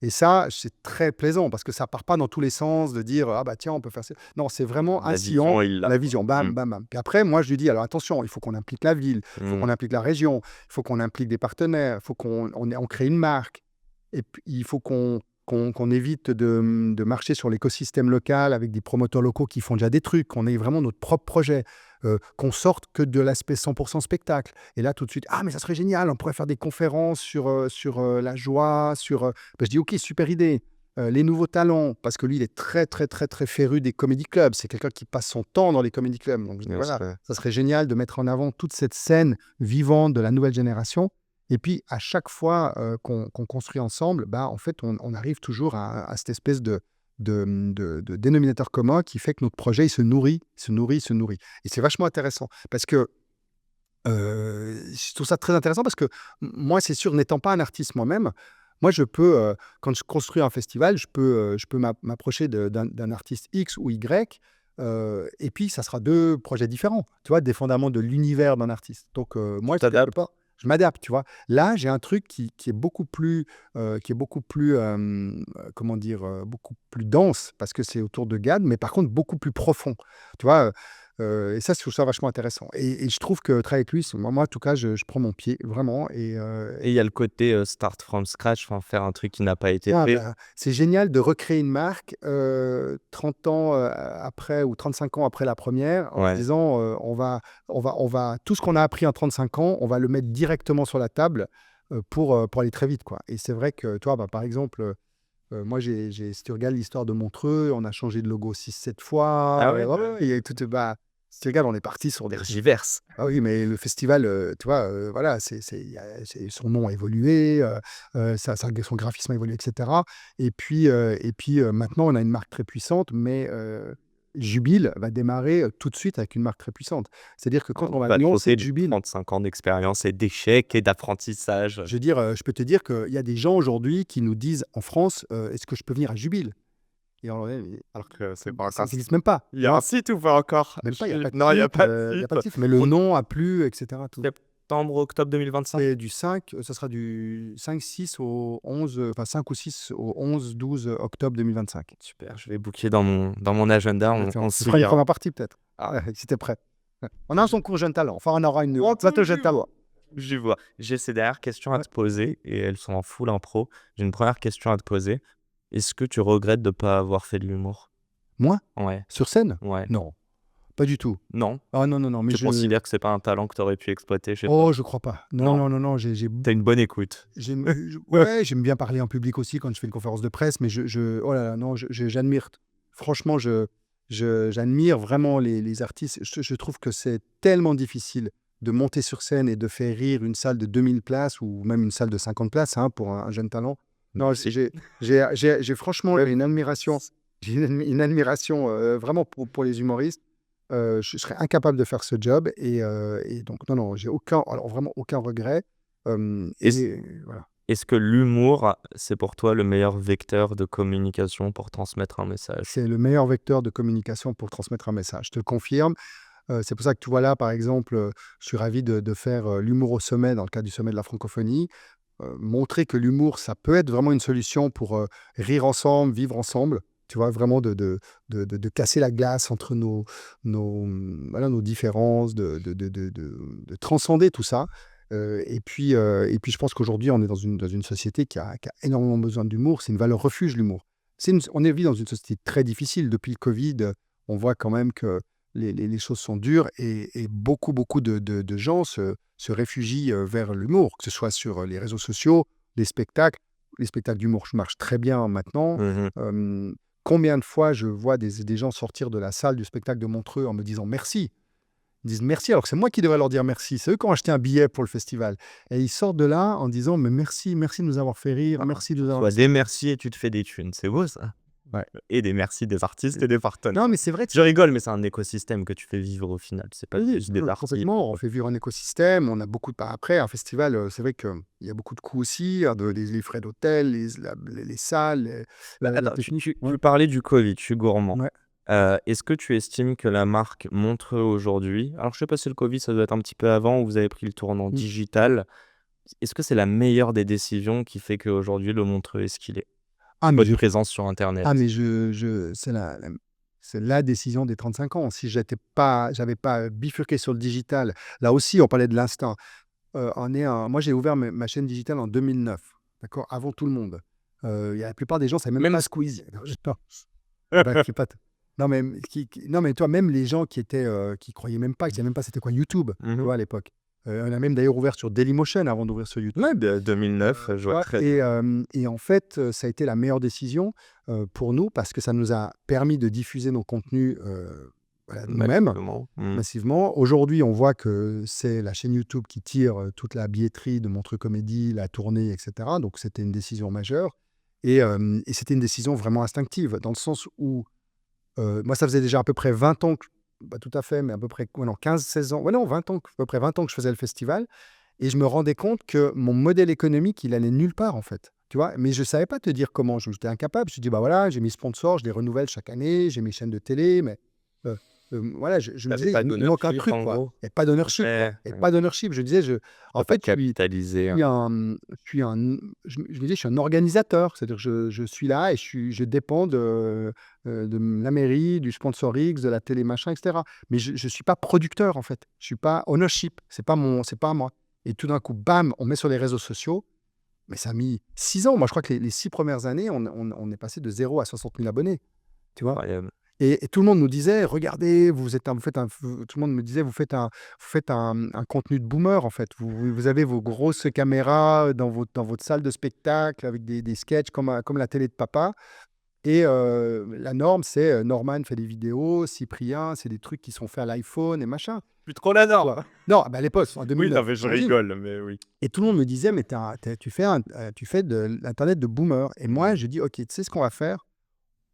Et ça, c'est très plaisant parce que ça part pas dans tous les sens de dire, ah bah tiens, on peut faire ça. Non, c'est vraiment un La sillon, vision, il l'a, la quoi. vision, Mmh. bam, bam, bam. Puis après, moi, je lui dis, alors attention, il faut qu'on implique la ville, il faut Mmh. qu'on implique la région, il faut qu'on implique des partenaires, il faut qu'on crée une marque. Et puis, il faut qu'on évite de marcher sur l'écosystème local avec des promoteurs locaux qui font déjà des trucs, qu'on ait vraiment notre propre projet, qu'on sorte que de l'aspect 100% spectacle. Et là, tout de suite, ah, mais ça serait génial, on pourrait faire des conférences sur la joie, je dis, ok, super idée. Les nouveaux talents, parce que lui, il est très, très, très, très féru des comedy clubs. C'est quelqu'un qui passe son temps dans les comedy clubs. Donc, je dis, Bien voilà, sûr. ça serait génial de mettre en avant toute cette scène vivante de la nouvelle génération. Et puis, à chaque fois qu'on construit ensemble, bah, en fait, on arrive toujours à cette espèce de dénominateur commun qui fait que notre projet, il se nourrit, il se nourrit, il se nourrit. Et c'est vachement intéressant parce que Je trouve ça très intéressant parce que moi, c'est sûr, n'étant pas un artiste moi-même, moi, je peux, quand je construis un festival, je peux m'approcher d'un artiste X ou Y, et puis ça sera deux projets différents, tu vois, dépendamment de l'univers d'un artiste. Donc, Tu moi, quelque t'adaptes. part, je m'adapte, tu vois. Là, j'ai un truc qui est beaucoup plus, comment dire, beaucoup plus dense parce que c'est autour de Gad, mais par contre beaucoup plus profond, tu vois. Et ça, je trouve ça vachement intéressant. Et je trouve que travailler avec lui, moi, en tout cas, je prends mon pied vraiment. Et il y a le côté start from scratch, enfin, faire un truc qui n'a pas été Ah, fait. bah, c'est génial de recréer une marque 30 ans après ou 35 ans après la première en se Ouais. disant tout ce qu'on a appris en 35 ans, on va le mettre directement sur la table pour aller très vite, quoi. Et c'est vrai que, toi, bah, par exemple, moi, si tu regardes l'histoire de Montreux, on a changé de logo 6-7 fois. Ah ouais? Ouais, ouais, il y a tout, bah, si tu regardes, on est parti sur des. Tergiverse. Ah oui, mais le festival, tu vois, voilà, son nom a évolué, son graphisme a évolué, et cetera. Et puis, maintenant, on a une marque très puissante, mais Jubile va démarrer tout de suite avec une marque très puissante. C'est-à-dire que quand On on va va te lancer sauter les Jubile, 35 ans d'expérience et d'échecs et d'apprentissage. je veux dire, je peux te dire qu'il y a des gens aujourd'hui qui nous disent en France, est-ce que je peux venir à Jubile? Et Alors que c'est pas ça encore. n'existe même pas. Il y Tu a un vois. site ou pas encore? Même pas, il n'y a pas de Non, il y a site, pas de il y a site. pas de site, mais le On- nom a plu, et cetera, tout. Septembre, octobre 2025. Et du 5, ça sera du 5-6 au 11, enfin 5 ou 6 au 11-12 octobre 2025. Super, je vais booker dans mon agenda, on Tu s'y feras une verra. première partie peut-être, si t'es prêt. Ouais. On a un concours jeune talent. Enfin, on aura une Oh, plateau jeune talent. j'y vois. J'ai ces dernières questions à Ouais. te poser et elles sont en full impro. J'ai une première question à te poser. Est-ce que tu regrettes de ne pas avoir fait de l'humour? Moi, Ouais, sur scène? ouais. Non, pas du tout. Non? Ah non, non, non, mais Tu considères que c'est pas un talent que tu aurais pu exploiter chez toi? Oh, je crois pas. Non, Non. non, non, non, T'as une bonne écoute. ouais, j'aime bien parler en public aussi quand je fais une conférence de presse, mais oh là là, non, j'admire. Franchement, j'admire vraiment les artistes. Je trouve que c'est tellement difficile de monter sur scène et de faire rire une salle de 2000 places ou même une salle de 50 places, hein, pour un jeune talent. Non, Merci. j'ai franchement une admiration. J'ai une admiration vraiment pour les humoristes. Je serais incapable de faire ce job et donc non, non, j'ai alors vraiment aucun regret. Est-ce Et voilà. est-ce que l'humour, c'est pour toi le meilleur vecteur de communication pour transmettre un message? C'est le meilleur vecteur de communication pour transmettre un message, je te le confirme. C'est pour ça que tu vois là, par exemple, je suis ravi de faire l'humour au sommet dans le cadre du sommet de la francophonie. Montrer que l'humour, ça peut être vraiment une solution pour rire ensemble, vivre ensemble. Tu vois, vraiment de casser la glace entre voilà, nos différences, de transcender tout ça. Et puis, je pense qu'aujourd'hui, on est dans une société qui a énormément besoin d'humour. C'est une valeur refuge, l'humour. On vit dans une société très difficile. Depuis le Covid, on voit quand même que les choses sont dures et beaucoup, beaucoup de gens se réfugient vers l'humour, que ce soit sur les réseaux sociaux, les spectacles. Les spectacles d'humour marchent très bien maintenant. Mmh. Combien de fois je vois des gens sortir de la salle du spectacle de Montreux en me disant merci. Ils disent merci alors que c'est moi qui devrais leur dire merci. C'est eux qui ont acheté un billet pour le festival. Et ils sortent de là en disant mais merci, merci de nous avoir fait rire, merci de nous avoir. Soit des merci et tu te fais des thunes, c'est beau ça? Ouais. Et des merci des artistes et des partenaires. Non, mais c'est vrai. Je rigole, mais c'est un écosystème que tu fais vivre au final. C'est pas Oui, juste des artistes. complètement. On fait vivre un écosystème. On a beaucoup de. Après, un festival, c'est vrai qu'il y a beaucoup de coûts aussi, hein, les frais d'hôtel, les salles, la Attends, technique. tu parlais du Covid, je suis gourmand. Ouais. Est-ce que tu estimes que la marque Montreux aujourd'hui, alors je sais pas si le Covid, ça doit être un petit peu avant où vous avez pris le tournant Mm. digital. Est-ce que c'est la meilleure des décisions qui fait qu'aujourd'hui le Montreux est ce qu'il est? Ah, mais Votre présence sur internet. c'est la décision des 35 ans. Si j'avais pas bifurqué sur le digital, là aussi, on parlait de l'instinct. Moi, j'ai ouvert ma chaîne digitale en 2009, d'accord, avant tout le monde. La plupart des gens ne savaient même Même pas. Squeezie. Non, bah, je sais pas. Non, mais non, mais toi, même les gens qui croyaient même pas, qui savaient même pas c'était quoi YouTube, tu vois, à l'époque. On a même d'ailleurs ouvert sur Dailymotion avant d'ouvrir sur YouTube. Ouais, 2009, je vois Ouais, très bien. et en fait, ça a été la meilleure décision pour nous parce que ça nous a permis de diffuser nos contenus voilà, nous-mêmes, Massivement. massivement. Aujourd'hui, on voit que c'est la chaîne YouTube qui tire toute la billetterie de Montreux Comédie, la tournée, etc. Donc, c'était une décision majeure. Et c'était une décision vraiment instinctive, dans le sens où moi, ça faisait déjà à peu près 20 ans pas tout à fait, mais à peu près ouais, non, 15-16 ans, ouais, non, 20 ans, à peu près 20 ans que je faisais le festival. Et je me rendais compte que mon modèle économique, il allait nulle part, en fait. Tu vois? Mais je ne savais pas te dire comment. J'étais incapable. Je me dis, bah voilà, j'ai mes sponsors, je les renouvelle chaque année, j'ai mes chaînes de télé, mais euh, voilà, je me T'avais disais, pas il manque un d'ownership truc, en quoi. gros. Il n'y a pas d'ownership, quoi. Ouais, Il n'y a ouais. pas d'ownership. Je disais, en T'as pas fait, capitalisé. suis un, je suis un, je me disais, je suis un organisateur. C'est-à-dire, je suis là et je dépends de la mairie, du sponsor X, de la télé, machin, etc. Mais je ne suis pas producteur, en fait. Je suis pas ownership. C'est pas à moi. Et tout d'un coup, bam, on met sur les réseaux sociaux. Mais ça a mis 6 ans. Moi, je crois que les 6 premières années, on est passé de 0 à 60 000 abonnés. Tu vois? Incroyable. Et tout le monde nous disait, regardez, vous faites tout le monde me disait, vous faites un contenu de boomer, en fait. Vous avez vos grosses caméras dans votre salle de spectacle avec des sketchs comme la télé de papa. Et la norme, c'est Norman fait des vidéos, Cyprien, c'est des trucs qui sont faits à l'iPhone et machin. Plus trop la Toi. norme. Non, bah à l'époque, en Oui, 2009, non, mais je t'imagines. rigole, mais oui. Et tout le monde me disait, mais tu fais de l'Internet de boomer. Et moi, je dis, OK, tu sais ce qu'on va faire?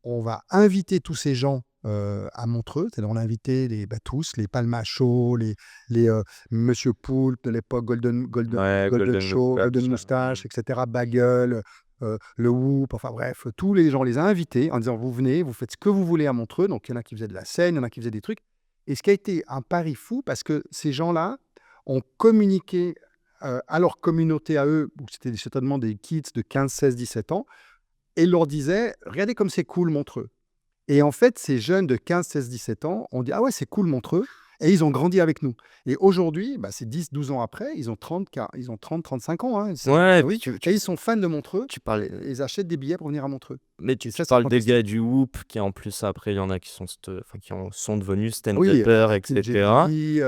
On va inviter tous ces gens à Montreux. C'est-à-dire, on a invité tous, les Palmachot, les Monsieur Poulpe de l'époque, Ouais, Golden Golden Show, Golden Moustache. Moustache, etc., Bagel, le Whoop, enfin bref, tous les gens, on les a invités en disant, vous venez, vous faites ce que vous voulez à Montreux. Donc, il y en a qui faisaient de la scène, il y en a qui faisaient des trucs. Et ce qui a été un pari fou, parce que ces gens-là ont communiqué à leur communauté, à eux, où c'était certainement des kids de 15, 16, 17 ans, et ils leur disaient, regardez comme c'est cool Montreux. Et en fait, ces jeunes de 15, 16, 17 ans ont dit, ah ouais, c'est cool Montreux. Et ils ont grandi avec nous. Et aujourd'hui, bah, c'est 10, 12 ans après, ils ont 30, 35 ans. Hein. Ouais, Oui. Et ils sont fans de Montreux. tu parlais. Et ils achètent des billets pour venir à Montreux. Mais Et tu ça, c'est parles des fantastique. gars du Whoop, qui en plus, après, il y en a qui sont, sont devenus Oui, stand-uppers, Tim etc. Jerry,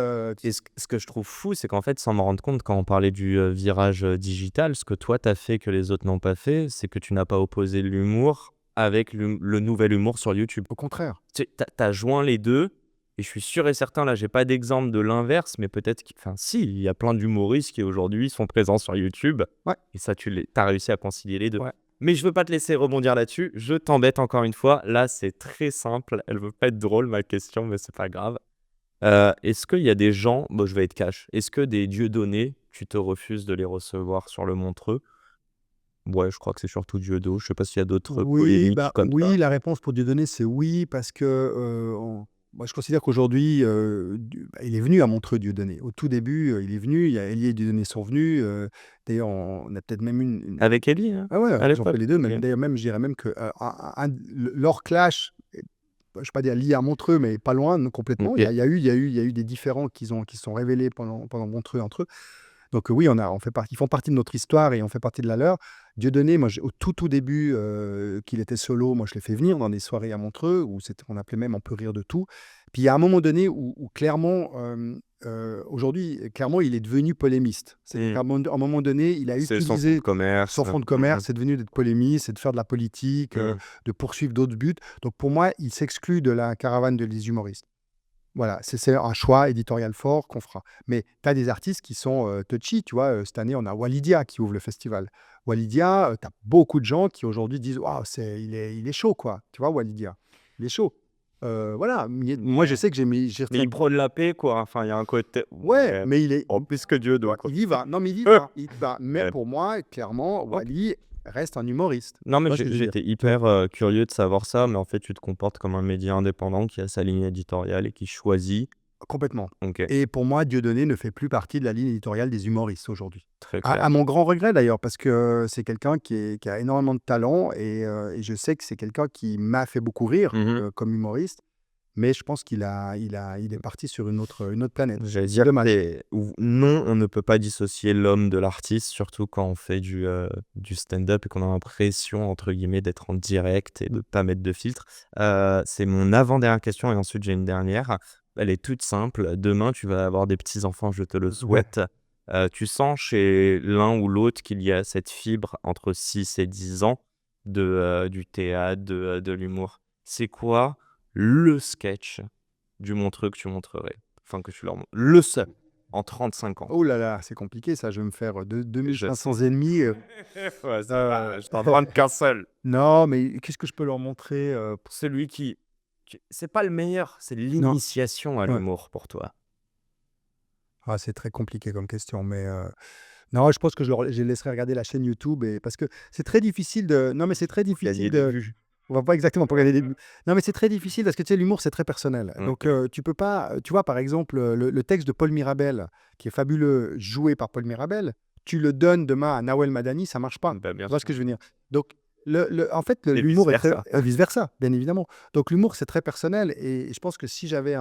Et ce que je trouve fou, c'est qu'en fait, sans me rendre compte, quand on parlait du virage digital, ce que toi, t'as fait que les autres n'ont pas fait, c'est que tu n'as pas opposé l'humour avec le nouvel humour sur YouTube. au contraire. T'as joint les deux, et je suis sûr et certain, là, j'ai pas d'exemple de l'inverse, mais peut-être enfin, si, il y a plein d'humoristes qui aujourd'hui sont présents sur YouTube, Ouais. et ça, t'as réussi à concilier les deux. Ouais. Mais je veux pas te laisser rebondir là-dessus, je t'embête encore une fois. Là, c'est très simple, elle veut pas être drôle, ma question, mais c'est pas grave. Est-ce qu'il y a des gens, bon, je vais être cash, est-ce que des Dieudonné, tu te refuses de les recevoir sur le Montreux? Ouais, je crois que c'est surtout Dieudonné, je sais pas s'il y a d'autres polémiques comme ça. Oui, la réponse pour Dieudonné, c'est oui, parce que moi, je considère qu'aujourd'hui, il est venu à Montreux, Dieudonné. Au tout début, il est venu, il y a Elie et Dieudonné sont venus. D'ailleurs, on a peut-être même Avec Elie, hein, Ah ouais, à ils ont fait l'époque? les deux. Ok. D'ailleurs, même, je dirais même que leur clash, je ne vais pas dire lié à Montreux, mais pas loin, non, complètement. Ok. Il y a eu des différends qui se sont révélés pendant Montreux entre eux. Donc oui, ils font partie de notre histoire et on fait partie de la leur. Dieudonné, moi, au tout début qu'il était solo, moi je l'ai fait venir dans des soirées à Montreux où on appelait même On peut rire de tout. Puis il y a un moment donné où clairement, aujourd'hui, clairement, il est devenu polémiste. C'est qu'à un moment donné, il a C'est son fonds de utilisé commerce. son fonds de commerce, c'est devenu d'être polémiste, c'est de faire de la politique, Mhm. de poursuivre d'autres buts. Donc pour moi, il s'exclut de la caravane des humoristes. Voilà, c'est un choix éditorial fort qu'on fera. Mais tu as des artistes qui sont touchy, tu vois. Cette année, on a Walidia qui ouvre le festival. Walidia, tu as beaucoup de gens qui aujourd'hui disent waouh, il est chaud, quoi. Tu vois, Walidia, il est chaud. Voilà, moi je sais que Mais il prône la paix, quoi. Enfin, il y a un côté. Ouais, mais il est. En plus que Dieu doit, quoi. Il y va. Non, mais il y Euh. va. Il y va. Mais Ouais. pour moi, clairement, Wally reste un humoriste. Non, mais Tu vois ce que je veux dire. j'étais hyper curieux de savoir ça, mais en fait, tu te comportes comme un média indépendant qui a sa ligne éditoriale et qui choisit. Complètement. Ok, Et pour moi, Dieudonné ne fait plus partie de la ligne éditoriale des humoristes aujourd'hui. très À clair. mon grand regret d'ailleurs, parce que c'est quelqu'un qui a énormément de talent et je sais que c'est quelqu'un qui m'a fait beaucoup rire Mhm. comme humoriste, mais je pense qu'il est parti sur une autre planète. J'allais dire, Dommage. non, on ne peut pas dissocier l'homme de l'artiste, surtout quand on fait du stand-up et qu'on a l'impression, entre guillemets, d'être en direct et de ne pas mettre de filtre. C'est mon avant-dernière question et ensuite j'ai une dernière. Elle est toute simple. Demain, tu vas avoir des petits-enfants, je te le souhaite. Tu sens chez l'un ou l'autre qu'il y a cette fibre entre 6 et 10 ans du théâtre, de l'humour. C'est quoi le sketch du Montreux que tu montrerais? Enfin, que tu leur montres. Le seul, en 35 ans. Oh là là, c'est compliqué ça, je vais me faire Je 2500 ennemis. Ouais, je t'en demande qu'un seul. Non, mais qu'est-ce que je peux leur montrer Celui qui C'est pas le meilleur, c'est Non. l'initiation à Ouais. l'humour pour toi. Ah, c'est très compliqué comme question, mais non, je pense que je les laisserai regarder la chaîne YouTube parce que c'est très difficile de non, mais c'est très Gagner difficile des de vues. on va pas exactement pour gagner des vues. Non, mais c'est très difficile parce que, tu sais, l'humour, c'est très personnel. Donc, OK. tu peux pas, tu vois, par exemple, le texte de Paul Mirabel, qui est fabuleux, joué par Paul Mirabel, tu le donnes demain à Nawel Madani, ça marche pas. Bah, bien Tu vois ce sûr. que je veux dire? Donc, en fait, Et l'humour est très vice-versa. vice-versa, bien évidemment. Donc l'humour, c'est très personnel et je pense que si j'avais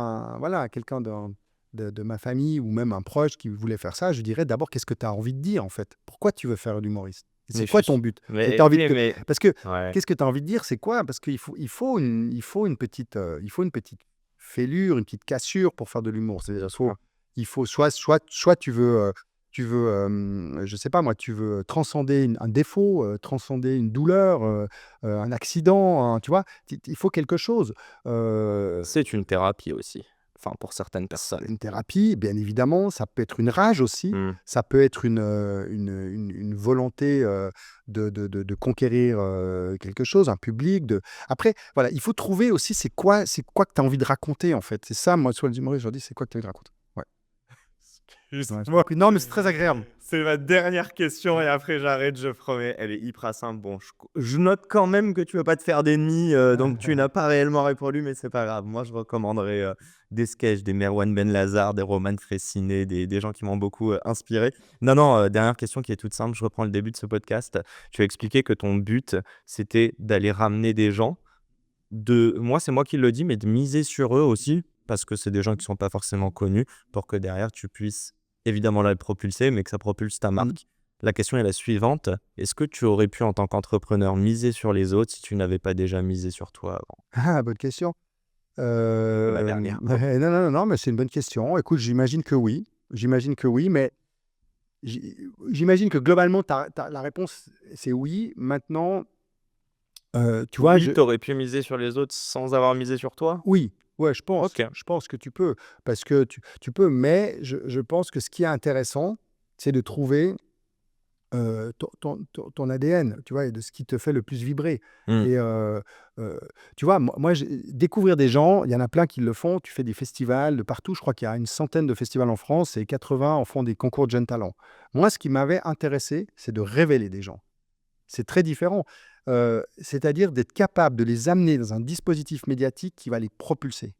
quelqu'un de ma famille ou même un proche qui voulait faire ça, je dirais d'abord: «Qu'est-ce que tu as envie de dire, en fait? Pourquoi tu veux faire l'humoriste? Mais C'est je quoi suis ton s but?» Et mais tu as envie oui, de mais parce que ouais, qu'est-ce que tu as envie de dire? C'est quoi? Parce qu'il faut une petite fêlure, une petite cassure pour faire de l'humour. C'est bien faut sûr. il faut soit tu veux, je sais pas moi, tu veux transcender un défaut, transcender une douleur, un accident, tu vois? Il faut quelque chose. Heu C'est une thérapie aussi, enfin pour certaines c'est personnes. une thérapie, bien évidemment, ça peut être une rage aussi, Mmh. ça peut être une volonté, de conquérir, quelque chose, un public, après, voilà, il faut trouver aussi c'est quoi que tu as envie de raconter, en fait. C'est ça, moi, sur les humoristes, je leur dis: «C'est quoi que tu as envie de raconter?» Ouais. Ouais, je t'en Excuse-moi. prie. Non, mais c'est très agréable. C'est ma dernière question et après j'arrête, je promets. Elle est hyper simple. Bon, je note quand même que tu veux pas te faire d'ennemis, donc tu n'as pas réellement répondu, mais c'est pas grave. Moi, je recommanderais, des sketchs, des Merwan Benlazar, des Roman Frécinet, des gens qui m'ont beaucoup, inspiré. Non, non, dernière question qui est toute simple, je reprends le début de ce podcast. Tu as expliqué que ton but, c'était d'aller ramener des gens. C'est moi qui le dis, mais de miser sur eux aussi, parce que c'est des gens qui sont pas forcément connus, pour que derrière tu puisses évidemment la propulser, mais que ça propulse ta Mmh. marque. La question est la suivante: est-ce que tu aurais pu, en tant qu'entrepreneur, miser sur les autres si tu n'avais pas déjà misé sur toi avant? Ah, bonne question. La dernière. Ouais, non, non, non, non, mais c'est une bonne question. Écoute, j'imagine que oui, mais j'imagine que globalement, la réponse, c'est oui. Maintenant, tu vois, Oui, tu aurais pu miser sur les autres sans avoir misé sur toi? oui, ouais, je pense. OK. Je pense que tu peux, parce que tu peux, mais je pense que ce qui est intéressant, c'est de trouver ton ADN, tu vois? Et de ce qui te fait le plus vibrer Mmh. et tu vois, moi découvrir des gens, il y en a plein qui le font. Tu fais des festivals de partout. Je crois qu'il y a une centaine de festivals en France et 80 en font des concours de jeunes talents. Moi, ce qui m'avait intéressé, c'est de révéler des gens. C'est très différent, c'est-à-dire d'être capable de les amener dans un dispositif médiatique qui va les propulser.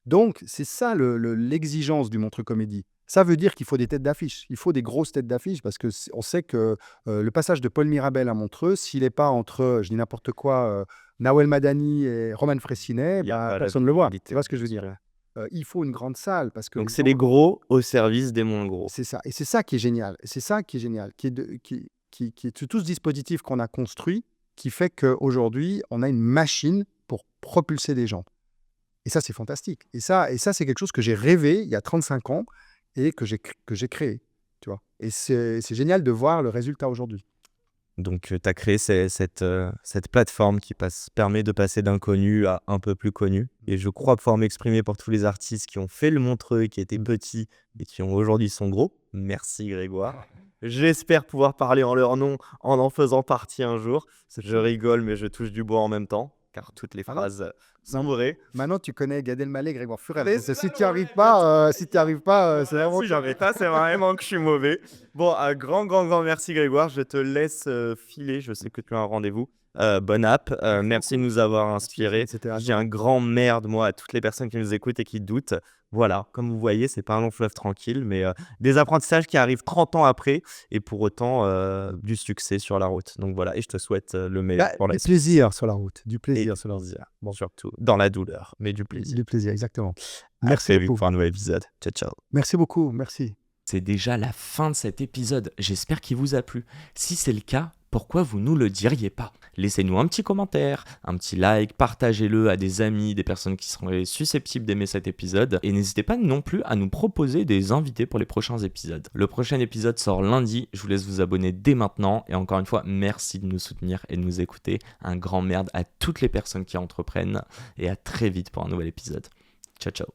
Donc, c'est ça l'exigence du Montreux Comédie. Ça veut dire qu'il faut des têtes d'affiche. Il faut des grosses têtes d'affiche parce que on sait que le passage de Paul Mirabel à Montreux, s'il n'est pas entre, je dis n'importe quoi, Nawel Madani et Roman Frécinet, Il y a bah, pas la personne ne le voit. Tu visibilité, vois ce que je bien veux sûr. dire? Il faut une grande salle parce que Donc les c'est gens les gros au service des moins gros. c'est ça et c'est ça qui est génial. C'est ça qui est génial, qui est tout ce dispositif qu'on a construit, qui fait qu'aujourd'hui, on a une machine pour propulser des gens. Et ça, c'est fantastique. Et ça, c'est quelque chose que j'ai rêvé il y a 35 ans et que j'ai créé, tu vois? Et c'est génial de voir le résultat aujourd'hui. Donc, tu as créé cette plateforme qui permet de passer d'inconnu à un peu plus connu. Et je crois pouvoir m'exprimer pour tous les artistes qui ont fait le Montreux, qui étaient petits et qui aujourd'hui sont gros. Merci Grégoire. J'espère pouvoir parler en leur nom en faisant partie un jour. Je rigole, mais je touche du bois en même temps, car toutes les Maintenant phrases sont man vraies. maintenant, tu connais Gad Elmaleh, Grégoire Furel. Mais Donc, c'est si ça tu n'y le arrives problème, pas, c'est vraiment si j'en ai pas, c'est vraiment que je suis mauvais. Bon, un grand merci Grégoire. Je te laisse filer. Je sais que tu as un rendez-vous. Bonne app. Merci de nous avoir inspirés. C'était Je dis un grand merde, moi, à toutes les personnes qui nous écoutent et qui doutent. Voilà, comme vous voyez, c'est pas un long fleuve tranquille, mais des apprentissages qui arrivent 30 ans après et pour autant du succès sur la route. Donc voilà, et je te souhaite le meilleur pour la du suite. plaisir sur la route, du Et plaisir du sur la route. plaisir, surtout, dans la douleur, mais du plaisir. Du plaisir, exactement. À Merci très vite beaucoup. pour un nouvel épisode. Ciao, ciao. Merci beaucoup, merci. C'est déjà la fin de cet épisode, j'espère qu'il vous a plu. Si c'est le cas, pourquoi vous nous le diriez pas? Laissez-nous un petit commentaire, un petit like, partagez-le à des amis, des personnes qui seraient susceptibles d'aimer cet épisode, et n'hésitez pas non plus à nous proposer des invités pour les prochains épisodes. Le prochain épisode sort lundi, je vous laisse vous abonner dès maintenant, et encore une fois, merci de nous soutenir et de nous écouter. Un grand merde à toutes les personnes qui entreprennent, et à très vite pour un nouvel épisode. Ciao ciao.